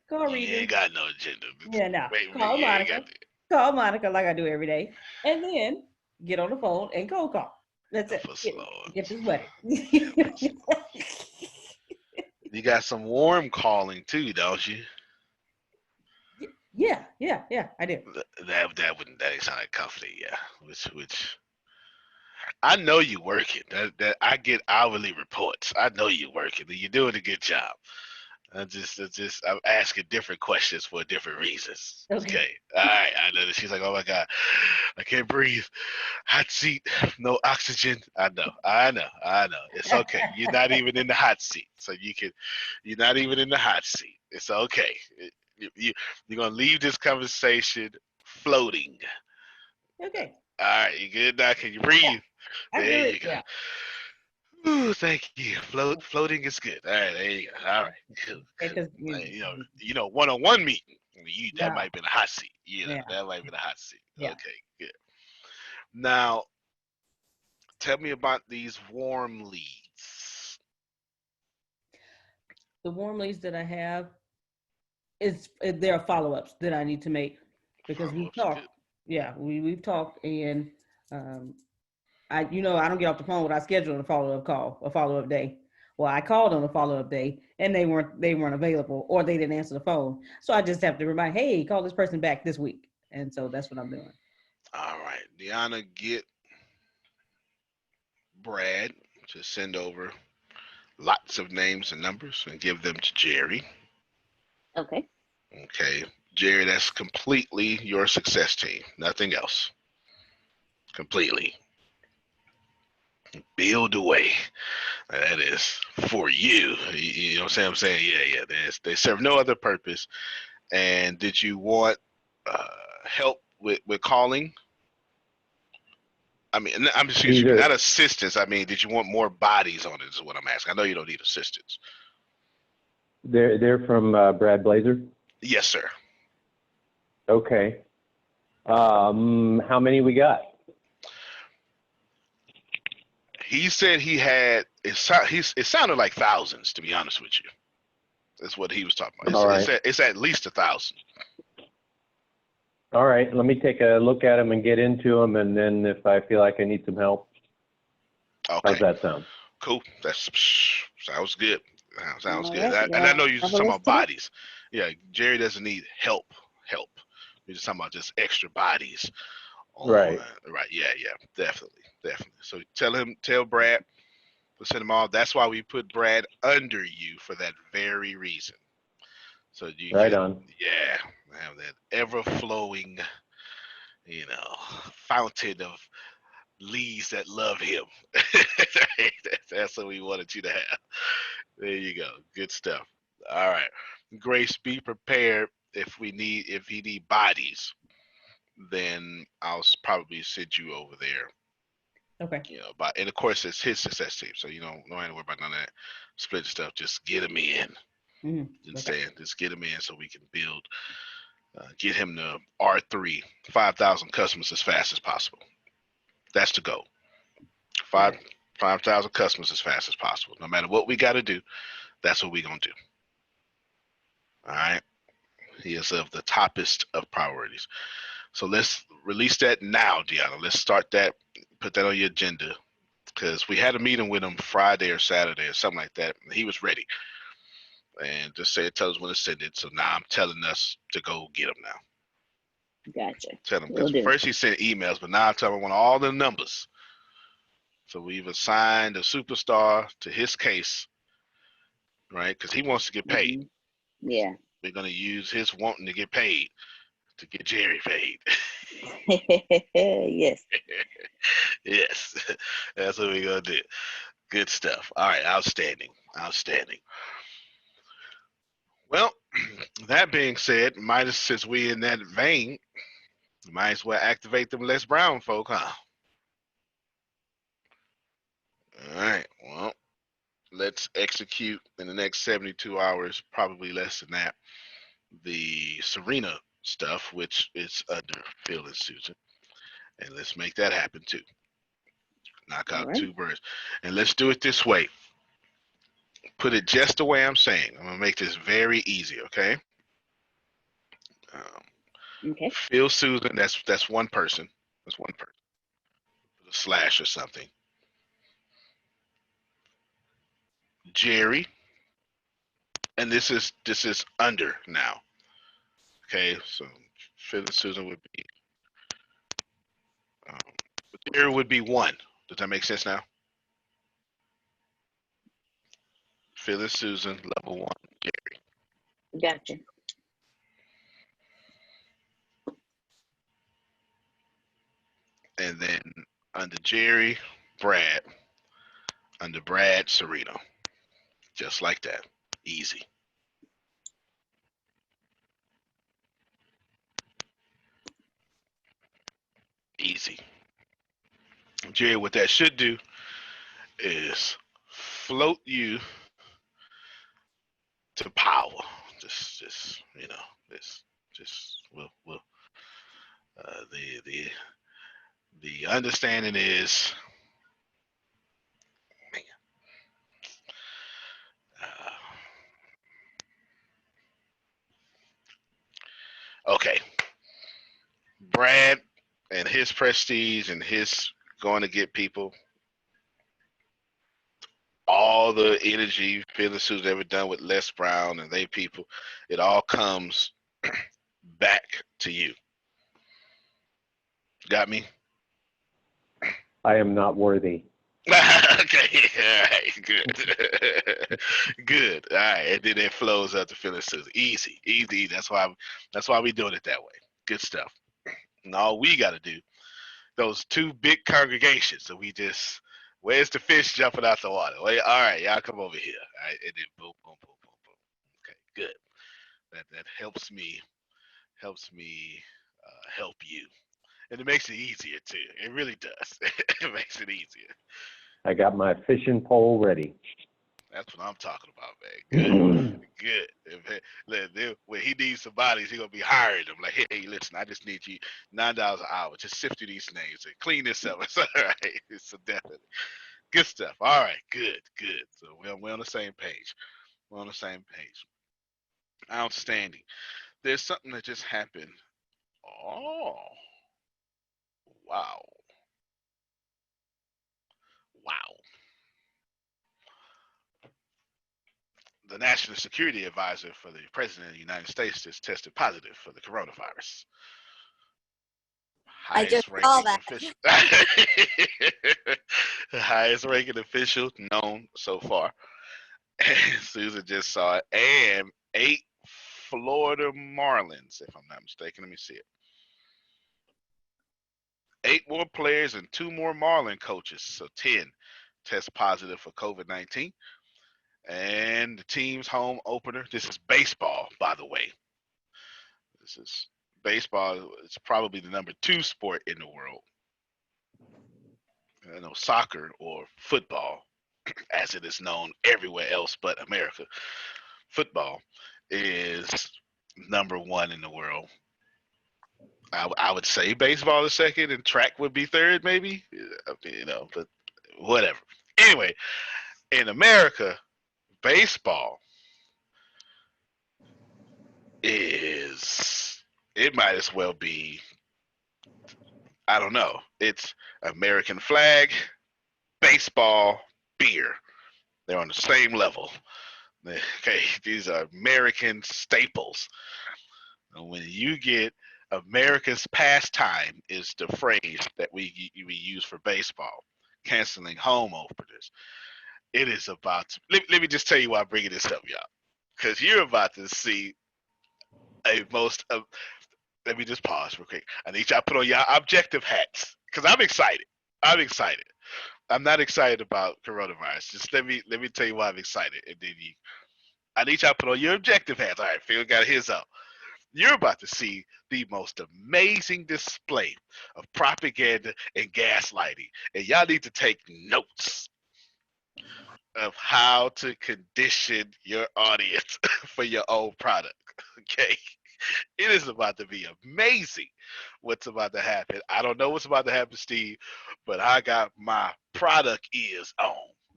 call you regions. ain't got no agenda. Yeah, no. Wait, Call Monica. Call Monica like I do every day, and then get on the phone and cold call. That's it. Get this money. You got some warm calling too, don't you? Yeah, I do. That ain't sound like company, yeah. Which I know you working. That I get hourly reports. I know you working. You're doing a good job. I'm asking different questions for different reasons. Okay. All right. I know that she's like, oh my God, I can't breathe. Hot seat, no oxygen. I know. It's okay. You're not even in the hot seat. So you're not even in the hot seat. It's okay. You're going to leave this conversation floating. Okay. All right. You good now? Can you breathe? Yeah. There you go. Yeah. Ooh, thank you. Floating is good. All right, there you go. All right, cool. Because one-on-one meeting, that might be in a hot seat. That might be in a hot seat. Yeah. Okay, good. Now, tell me about these warm leads. The warm leads that I have there are follow-ups that I need to make because we've talked. Good. Yeah, we've talked, and I don't get off the phone without scheduling a follow-up day. Well, I called on a follow-up day and they weren't available or they didn't answer the phone. So I just have to remind, hey, call this person back this week. And so that's what I'm doing. All right. Deanna, get Brad to send over lots of names and numbers and give them to Jerry. Okay. Okay. Jerry, that's completely your success team. Nothing else. Completely. Build away. That is for you. You know what I'm saying? Yeah. They serve no other purpose. And did you want help with calling? I mean, excuse me, not assistance. I mean, did you want more bodies on it is what I'm asking. I know you don't need assistance. They're from Brad Blazer? Yes, sir. Okay. How many we got? He said he had, it sounded like thousands, to be honest with you. That's what he was talking about. It's at least 1,000. All right. Let me take a look at them and get into them, and then if I feel like I need some help. Okay. How's that sound? Cool. That sounds good. Sounds good. And I know you're talking about bodies. Yeah, Jerry doesn't need help. You're just talking about just extra bodies. Right. Right. Yeah. Definitely. So tell Brad, we'll send him all. That's why we put Brad under you for that very reason. So you on. Yeah, have that ever-flowing, fountain of leads that love him. That's what we wanted you to have. There you go. Good stuff. All right. Grace, be prepared if he need bodies, then I'll probably send you over there Okay. And of course it's his success team, so you don't have to worry about none of that split stuff. Just get him in. Understand? Just get him in so we can build, get him to R3, 5,000 customers as fast as possible. That's the goal. 5,000 customers as fast as possible. No matter what we got to do, that's what we're gonna do. All right. He is of the toppest of priorities. So let's release that now, Deanna. Let's start that. Put that on your agenda, because we had a meeting with him Friday or Saturday or something like that. And he was ready, and just tell us when to send it. So now I'm telling us to go get him now. Gotcha. Tell him, because first he sent emails, but now I'm telling him I want all the numbers. So we've assigned a superstar to his case, right? Because he wants to get paid. Yeah. We're gonna use his wanting to get paid to get Jerry paid. Yes. Yes, that's what we're gonna do. Good stuff. All right, outstanding. Well, that being said, since we in that vein, might as well activate them Les Brown folk, huh? All right. Well, let's execute in the next 72 hours, probably less than that, the Serena stuff, which is under Phil and Susan, and let's make that happen too. Knock out two birds, and let's do it this way. Put it just the way I'm saying. I'm gonna make this very easy, okay? Okay. Phil, Susan, that's one person. That's one person. Put a slash or something. Jerry, and this is under now. Okay, so Phil and Susan would be. Jerry would be 1. Does that make sense now? Phil and Susan, level 1, Jerry. Gotcha. And then under Jerry, Brad. Under Brad, Serena. Just like that. Easy. Easy. Jerry, what that should do is float you to power. Just we'll the understanding is, okay, Brad and his prestige and his going to get people, all the energy Phil and Susan ever done with Les Brown and they people, it all comes back to you. Got me? I am not worthy. Okay, all right, good. Good. All right, and then it flows up to Phil and Susan. Easy. That's why we doing it that way. Good stuff. And all we got to do, those two big congregations, so we just, where's the fish jumping out the water? Wait, all right, y'all come over here. All right, and then boom, boom, boom, boom, boom. Okay, good. That helps me help you, and it makes it easier too. It really does. It makes it easier. I got my fishing pole ready. That's what I'm talking about, man. Good. When he needs some bodies, he's gonna be hiring them. Like, hey, listen, I just need you $9 an hour. Just sift through these names and clean this up. It's all right. It's definitely good stuff. All right, good. So we're on the same page. Outstanding. There's something that just happened. Oh, wow. The National Security Advisor for the President of the United States just tested positive for the coronavirus. I just saw that. Highest ranking official known so far. And Susan just saw it. And 8 Florida Marlins, if I'm not mistaken. Let me see it. 8 more players and 2 more Marlin coaches, so 10 test positive for COVID-19. And the team's home opener, this is baseball, by the way. This is baseball. It's probably the number 2 sport in the world. soccer or football, as it is known everywhere else but America, football is number one in the world. I would say baseball is second, and track would be third, maybe. But whatever. Anyway, in America, baseball it might as well be, I don't know. It's American flag, baseball, beer. They're on the same level. Okay, these are American staples. And when you get America's pastime is the phrase that we use for baseball, canceling home openers. It is about to, let me just tell you why I'm bringing this up, y'all. Because you're about to see a most of, let me just pause real quick. I need y'all to put on y'all objective hats because I'm excited. I'm excited. I'm not excited about coronavirus. Just let me tell you why I'm excited, and then I need y'all to put on your objective hats. All right, Phil got his up. You're about to see the most amazing display of propaganda and gaslighting, and y'all need to take notes of how to condition your audience for your own product. Okay. It is about to be amazing what's about to happen. I don't know what's about to happen, Steve, but I got my product ears on.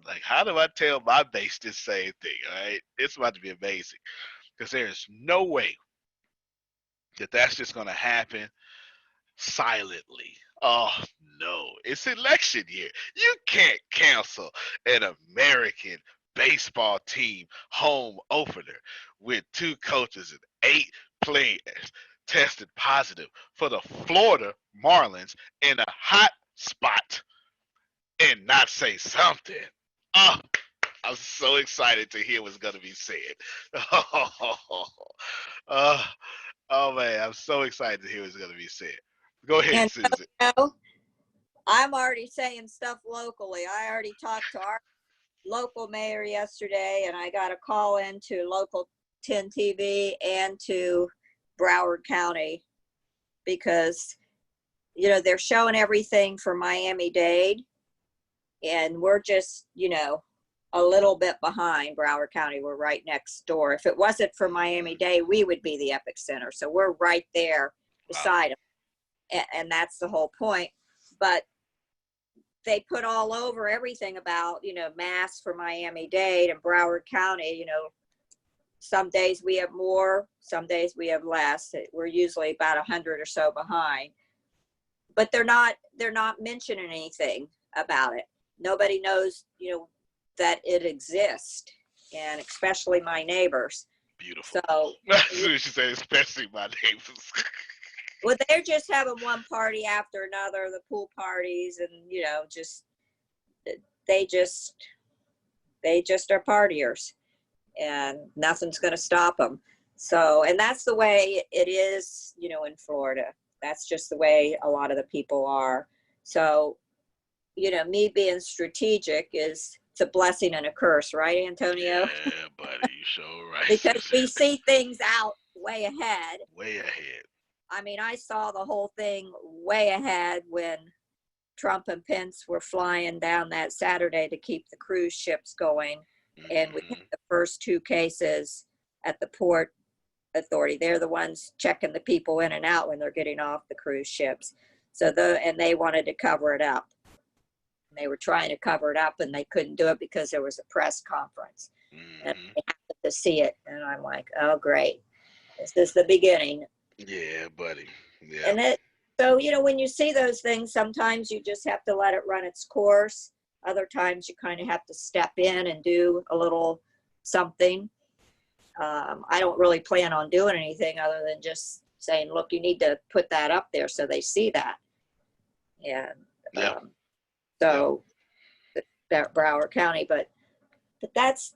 Like, how do I tell my base this same thing? All right. It's about to be amazing because there is no way that that's just going to happen silently. Oh no, it's election year. You can't cancel an American baseball team home opener with 2 coaches and 8 players tested positive for the Florida Marlins in a hot spot and not say something. Oh, I'm so excited to hear what's going to be said. Oh, oh man, I'm so excited to hear what's going to be said. Go ahead, And Susan. I'm already saying stuff locally. I already talked to our local mayor yesterday, and I got a call into local 10 TV and to Broward County because, they're showing everything for Miami-Dade, and we're just, a little bit behind Broward County. We're right next door. If it wasn't for Miami-Dade, we would be the epicenter. So we're right there beside them. And that's the whole point. But they put all over everything about, masks for Miami-Dade and Broward County. Some days we have more, some days we have less. We're usually about 100 or so behind. But they're not mentioning anything about it. Nobody knows, that it exists, and especially my neighbors. Beautiful. So As soon as you say especially my neighbors. Well, they're just having one party after another, the pool parties, and they just are partiers, and nothing's going to stop them. So, and that's the way it is, in Florida. That's just the way a lot of the people are. So, me being strategic it's a blessing and a curse, right, Antonio? Yeah, buddy, you sure right. Because we see things out way ahead. Way ahead. I mean, I saw the whole thing way ahead when Trump and Pence were flying down that Saturday to keep the cruise ships going. And we had the first 2 cases at the port authority. They're the ones checking the people in and out when they're getting off the cruise ships. So and they wanted to cover it up. They were trying to cover it up, and they couldn't do it because there was a press conference. And they happened to see it, and I'm like, oh, great. This is the beginning. Yeah, buddy. Yeah. And so, when you see those things, sometimes you just have to let it run its course. Other times you kind of have to step in and do a little something. I don't really plan on doing anything other than just saying, look, you need to put that up there so they see that. And so that Broward County, but that's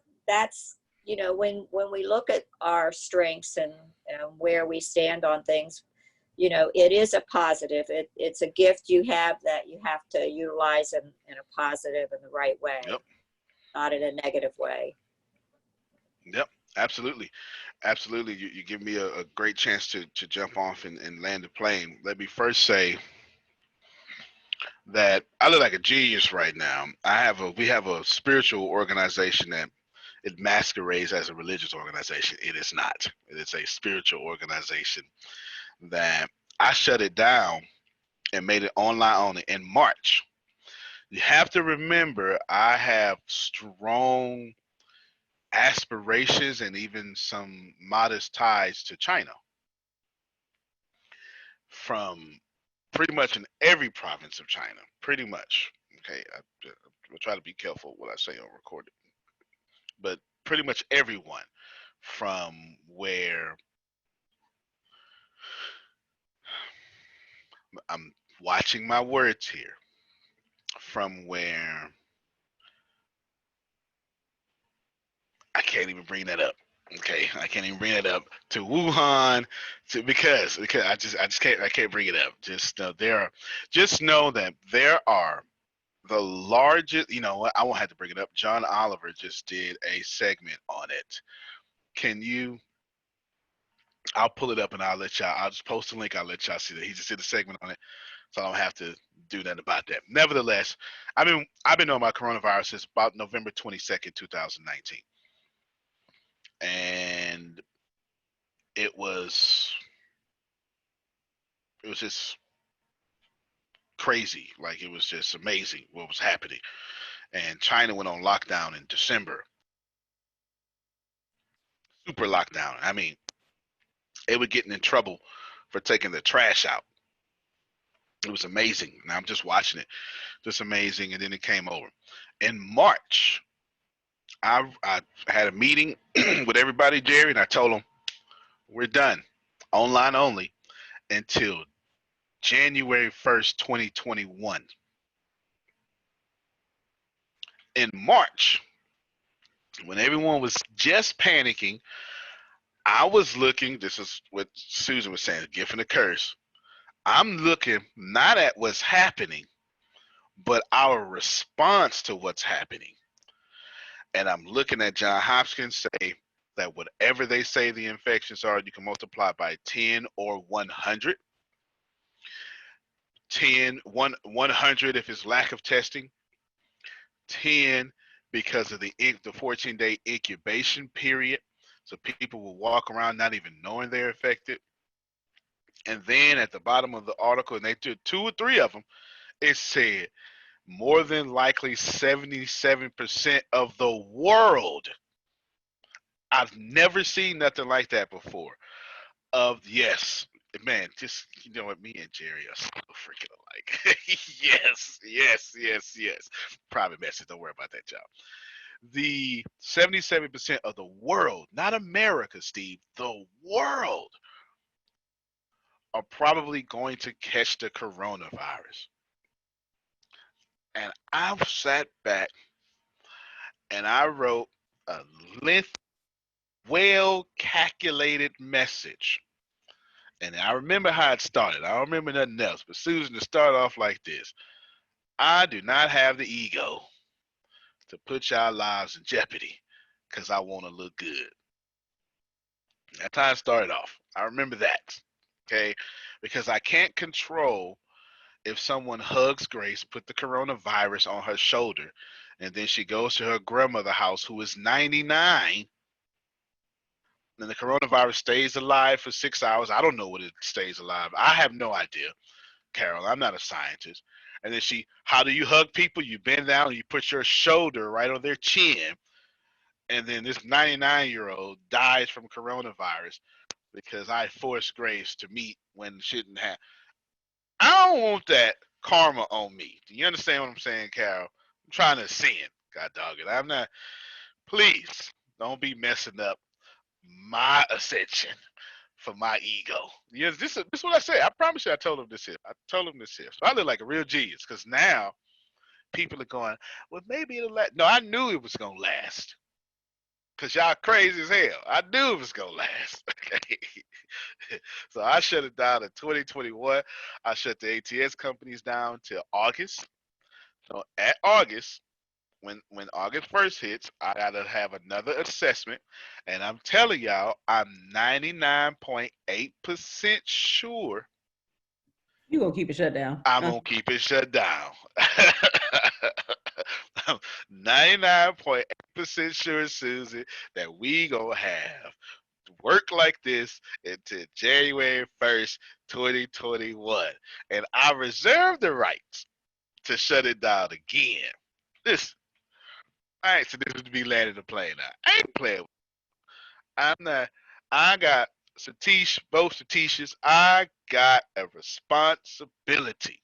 when we look at our strengths and where we stand on things, it is a positive. It's a gift you have that you have to utilize in a positive and the right way, not in a negative way. Yep, absolutely. Absolutely. You give me a great chance to jump off and land the plane. Let me first say that I look like a genius right now. We have a spiritual organization that it masquerades as a religious organization. It is not. It is a spiritual organization that I shut it down and made it online only in March. You have to remember, I have strong aspirations and even some modest ties to China from pretty much in every province of China, pretty much. Okay, I'll try to be careful what I say on recording, but pretty much everyone from where I'm watching my words here, from where I can't even bring that up. Okay, I can't even bring it up to Wuhan, because I just can't bring it up. Just know that there are the largest. You know what? I won't have to bring it up. John Oliver just did a segment on it. Can you? I'll pull it up and I'll let y'all. I'll just post a link. I'll let y'all see that he just did a segment on it, so I don't have to do nothing about that. Nevertheless, I've been knowing about coronavirus since about November 22nd, 2019, and it was just crazy. Like, it was just amazing what was happening. And China went on lockdown in December, super lockdown. I mean, they were getting in trouble for taking the trash out. It was amazing. Now I'm just watching it, just amazing. And then it came over in March. I had a meeting with everybody, Jerry, and I told them we're done, online only, until January 1st, 2021. In March, when everyone was just panicking, I was looking, this is what Susan was saying, a gift and a curse. I'm looking not at what's happening, but our response to what's happening. And I'm looking at John Hopkins say that whatever they say the infections are, you can multiply by 10 or 100. 100 if it's lack of testing. 10 because of the 14-day incubation period. So people will walk around not even knowing they're infected. And then at the bottom of the article, and they did 2 or 3 of them, it said more than likely 77% of the world. I've never seen nothing like that before. Yes, man, just, you know what, me and Jerry are so freaking alike. yes. Private message, don't worry about that, y'all. The 77% of the world, not America, Steve, the world, are probably going to catch the coronavirus. And I sat back and I wrote a lengthy, well-calculated message. And I remember how it started. I don't remember nothing else. But Susan, to start off like this: I do not have the ego to put y'all lives in jeopardy because I want to look good. That's how it started off. I remember that. Okay? Because I can't control if someone hugs Grace, put the coronavirus on her shoulder, and then she goes to her grandmother's house who is 99, and the coronavirus stays alive for 6 hours. I don't know what it stays alive. I have no idea, Carol. I'm not a scientist. And then how do you hug people? You bend down and you put your shoulder right on their chin. And then this 99-year-old dies from coronavirus because I forced Grace to meet when shouldn't have. I don't want that karma on me. Do you understand what I'm saying, Carol? I'm trying to sin. God dog it. I'm not. Please don't be messing up my ascension for my ego. Yes, this is what I say. I promise you, I told him this here. I told him this here. So I look like a real genius because now people are going, well, maybe it'll last. No, I knew it was gonna last because y'all crazy as hell. I knew it was gonna last. Okay. So I shut it down in 2021. I shut the ATS companies down till August. So at August, when August 1st hits, I gotta have another assessment. And I'm telling y'all, I'm 99.8% sure You gonna keep it shut down? I'm gonna keep it shut down. 99.8% sure, Susie, that we gonna have work like this until January 1st, 2021. And I reserve the right to shut it down again. Listen, I ain't so this is to be landing the plane now. I ain't playing with I'm not I got Satish, both Satish's, I got a responsibility.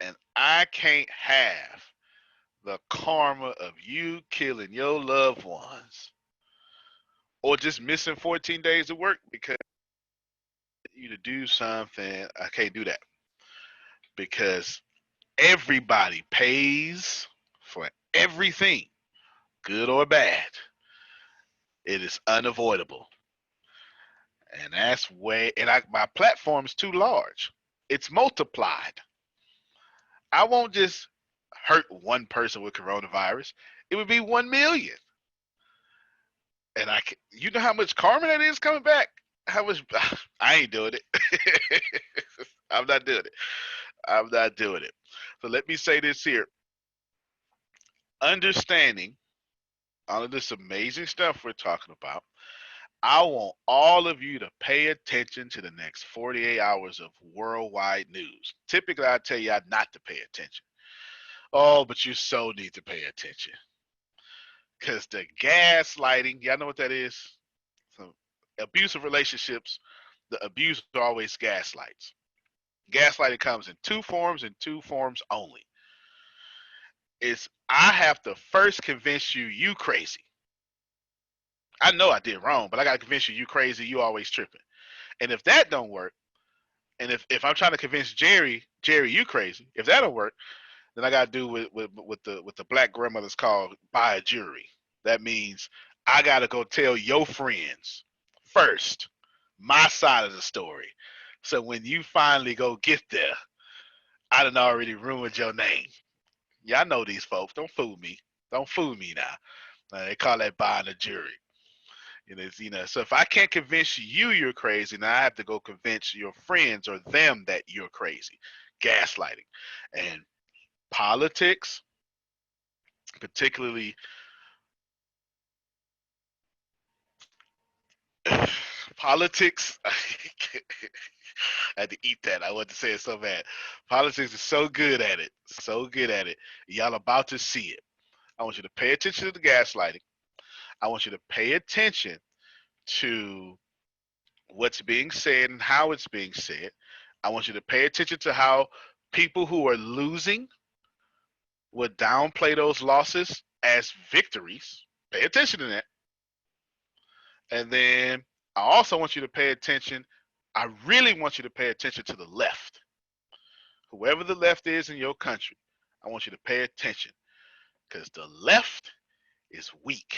And I can't have the karma of you killing your loved ones or just missing 14 days of work because you to do something. I can't do that because everybody pays for everything, good or bad. It is unavoidable. And that's way, and my platform is too large. It's multiplied. I won't just hurt one person with coronavirus. It would be 1 million. And you know how much karma that is coming back? How much? I ain't doing it. I'm not doing it. I'm not doing it. So let me say this here. Understanding all of this amazing stuff we're talking about, I want all of you to pay attention to the next 48 hours of worldwide news. Typically, I tell you not to pay attention. Oh, but you so need to pay attention. Because the gaslighting, y'all know what that is? So, abusive relationships, the abuser always gaslights. Gaslighting comes in two forms and two forms only. It's I have to first convince you crazy. I know I did wrong, but I got to convince you crazy, you always tripping. And if that don't work, and if I'm trying to convince Jerry, you crazy, if that don't work, then I got to do with the black grandmothers called buy a jury. That means I got to go tell your friends first my side of the story. So when you finally go get there, I done already ruined your name. Y'all know these folks. Don't fool me. Don't fool me now. They call that buying a jury. So if I can't convince you you're crazy, now I have to go convince your friends or them that you're crazy. Gaslighting. And politics, particularly politics. I had to eat that. I wanted to say it so bad. Politics is so good at it. So good at it. Y'all about to see it. I want you to pay attention to the gaslighting. I want you to pay attention to what's being said and how it's being said. I want you to pay attention to how people who are losing would downplay those losses as victories. Pay attention to that. And then I also want you to pay attention. I really want you to pay attention to the left. Whoever the left is in your country, I want you to pay attention because the left is weak.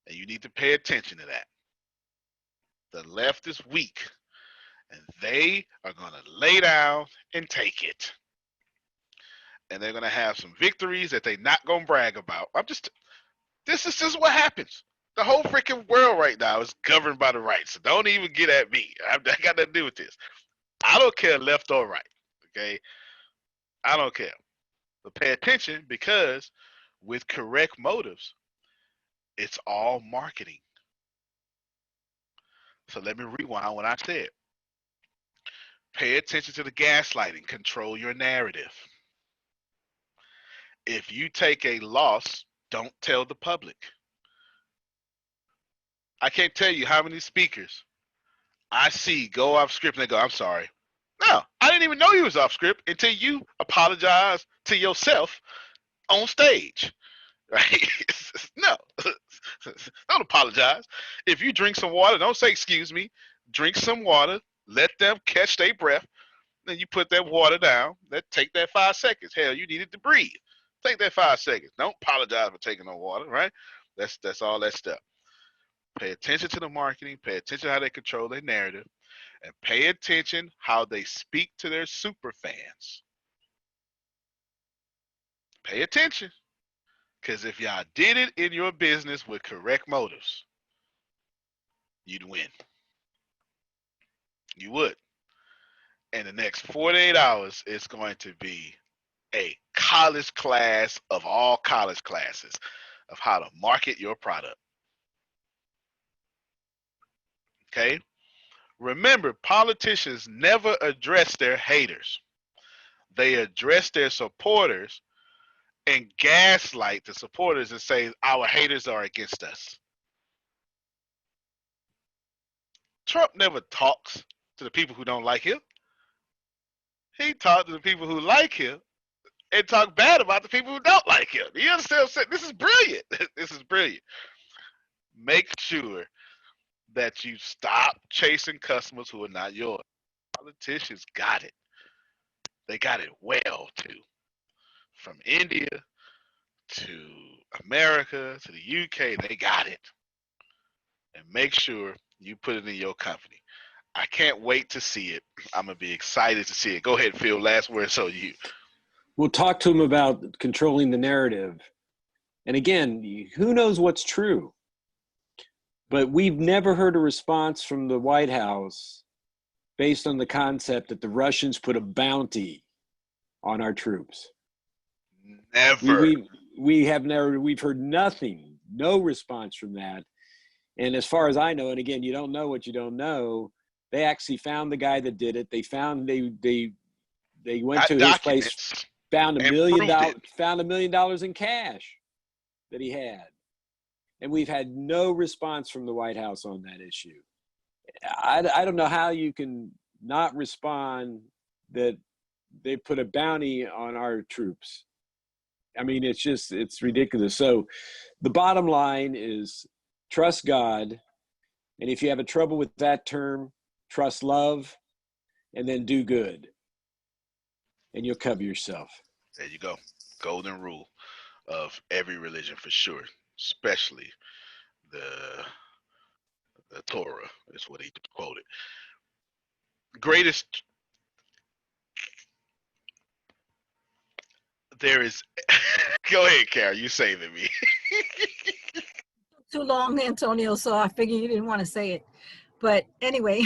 And you need to pay attention to that. The left is weak. And they are going to lay down and take it. And they're going to have some victories that they're not going to brag about. This is just what happens. The whole freaking world right now is governed by the right. So don't even get at me. I got nothing to do with this. I don't care left or right. Okay? I don't care. But pay attention because with correct motives, it's all marketing. So let me rewind what I said. Pay attention to the gaslighting. Control your narrative. If you take a loss, don't tell the public. I can't tell you how many speakers I see go off script and they go, I'm sorry. No, I didn't even know you was off script until you apologize to yourself on stage. Right? No, don't apologize. If you drink some water, don't say, excuse me. Drink some water. Let them catch their breath. Then you put that water down. Take that 5 seconds. Hell, you needed to breathe. Take that 5 seconds. Don't apologize for taking no water, right? That's all that stuff. Pay attention to the marketing. Pay attention to how they control their narrative. And pay attention how they speak to their super fans. Pay attention. Because if y'all did it in your business with correct motives, you'd win. You would. In the next 48 hours, it's going to be a college class of all college classes of how to market your product. Okay? Remember, politicians never address their haters. They address their supporters and gaslight the supporters and say our haters are against us. Trump never talks to the people who don't like him. He talks to the people who like him and talk bad about the people who don't like him. You understand what I'm saying? This is brilliant. This is brilliant. Make sure that you stop chasing customers who are not yours. Politicians got it. They got it well, too. From India to America to the UK, they got it. And make sure you put it in your company. I can't wait to see it. I'm going to be excited to see it. Go ahead, Phil. Last word, so you. We'll talk to him about controlling the narrative. And again, who knows what's true? But we've never heard a response from the White House based on the concept that the Russians put a bounty on our troops. Never. We have never, we've heard nothing, no response from that. And as far as I know, and again, you don't know what you don't know, they actually found the guy that did it. They found, they went to his place, found $1 million in cash that he had. And we've had no response from the White House on that issue. I don't know how you can not respond that they put a bounty on our troops. I mean, it's ridiculous. So the bottom line is trust God. And if you have a trouble with that term, trust love, and then do good. And you'll cover yourself. There you go. Golden rule of every religion for sure, especially the Torah is what he quoted. Greatest. There is. Go ahead, Carol. You saving me. Too long, Antonio, so I figured you didn't want to say it. But anyway,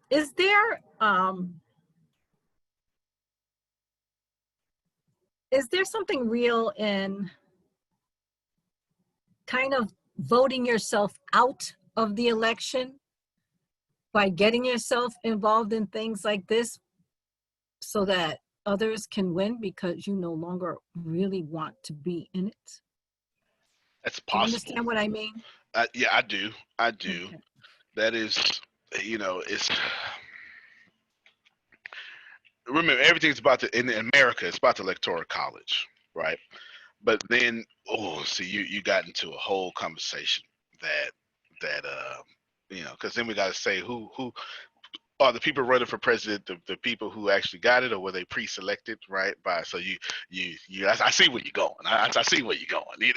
is there something real in kind of voting yourself out of the election by getting yourself involved in things like this so that others can win because you no longer really want to be in it? That's possible. Do you understand what I mean? Yeah, I do. Okay. That is, it's. Remember, everything's about in America. It's about the electoral college, right? But then, you got into a whole conversation that because then we got to say who are the people running for president, the people who actually got it, or were they pre-selected, right? So I see where you're going. I see where you're going.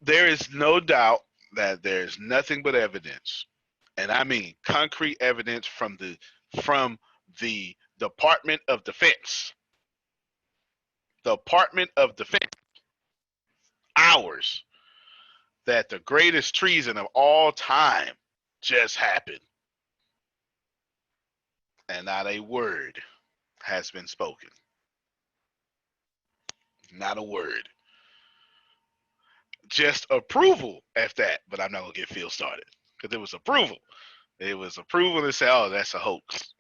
There is no doubt that there's nothing but evidence, and I mean concrete evidence from the Department of Defense. The Department of Defense, ours, that the greatest treason of all time just happened. And not a word has been spoken. Not a word. Just approval at that, but I'm not going to get Phil started because it was approval. It was approval to say, oh, that's a hoax.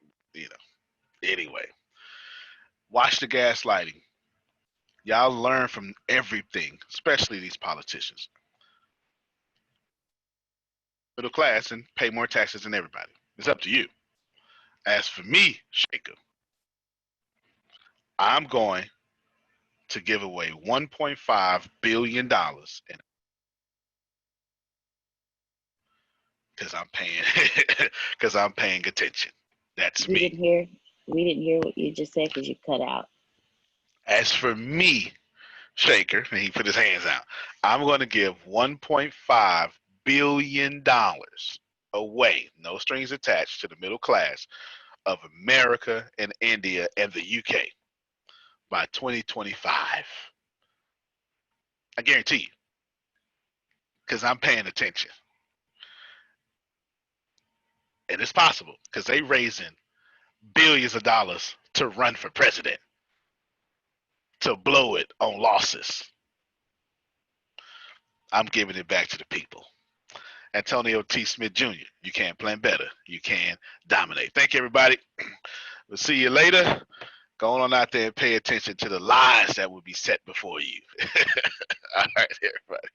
Anyway, watch the gaslighting. Y'all learn from everything, especially these politicians. Middle class and pay more taxes than everybody. It's up to you. As for me, Shaker, I'm going to give away $1.5 billion because I'm paying attention. That's me. We didn't hear what you just said because you cut out. As for me, Shaker, and he put his hands out, I'm going to give $1.5 billion away, no strings attached, to the middle class of America and India and the UK by 2025. I guarantee you, because I'm paying attention. And it's possible because they raising billions of dollars to run for president, to blow it on losses. I'm giving it back to the people. Antonio T. Smith Jr., you can plan better. You can dominate. Thank you, everybody. We'll see you later. Go on out there and pay attention to the lies that will be set before you. All right, everybody.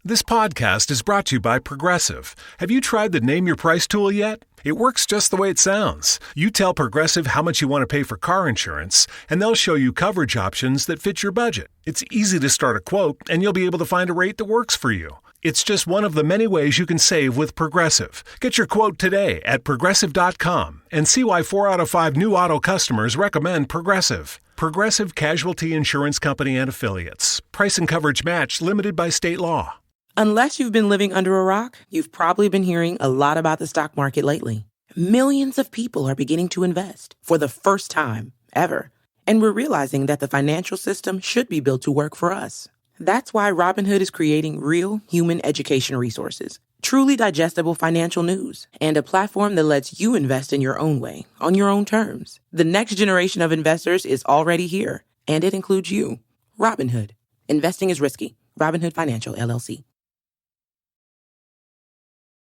This podcast is brought to you by Progressive. Have you tried the Name Your Price tool yet? It works just the way it sounds. You tell Progressive how much you want to pay for car insurance, and they'll show you coverage options that fit your budget. It's easy to start a quote, and you'll be able to find a rate that works for you. It's just one of the many ways you can save with Progressive. Get your quote today at Progressive.com and see why 4 out of 5 new auto customers recommend Progressive. Progressive Casualty Insurance Company and Affiliates. Price and coverage match limited by state law. Unless you've been living under a rock, you've probably been hearing a lot about the stock market lately. Millions of people are beginning to invest for the first time ever. And we're realizing that the financial system should be built to work for us. That's why Robinhood is creating real human education resources, truly digestible financial news, and a platform that lets you invest in your own way, on your own terms. The next generation of investors is already here, and it includes you. Robinhood. Investing is risky. Robinhood Financial, LLC.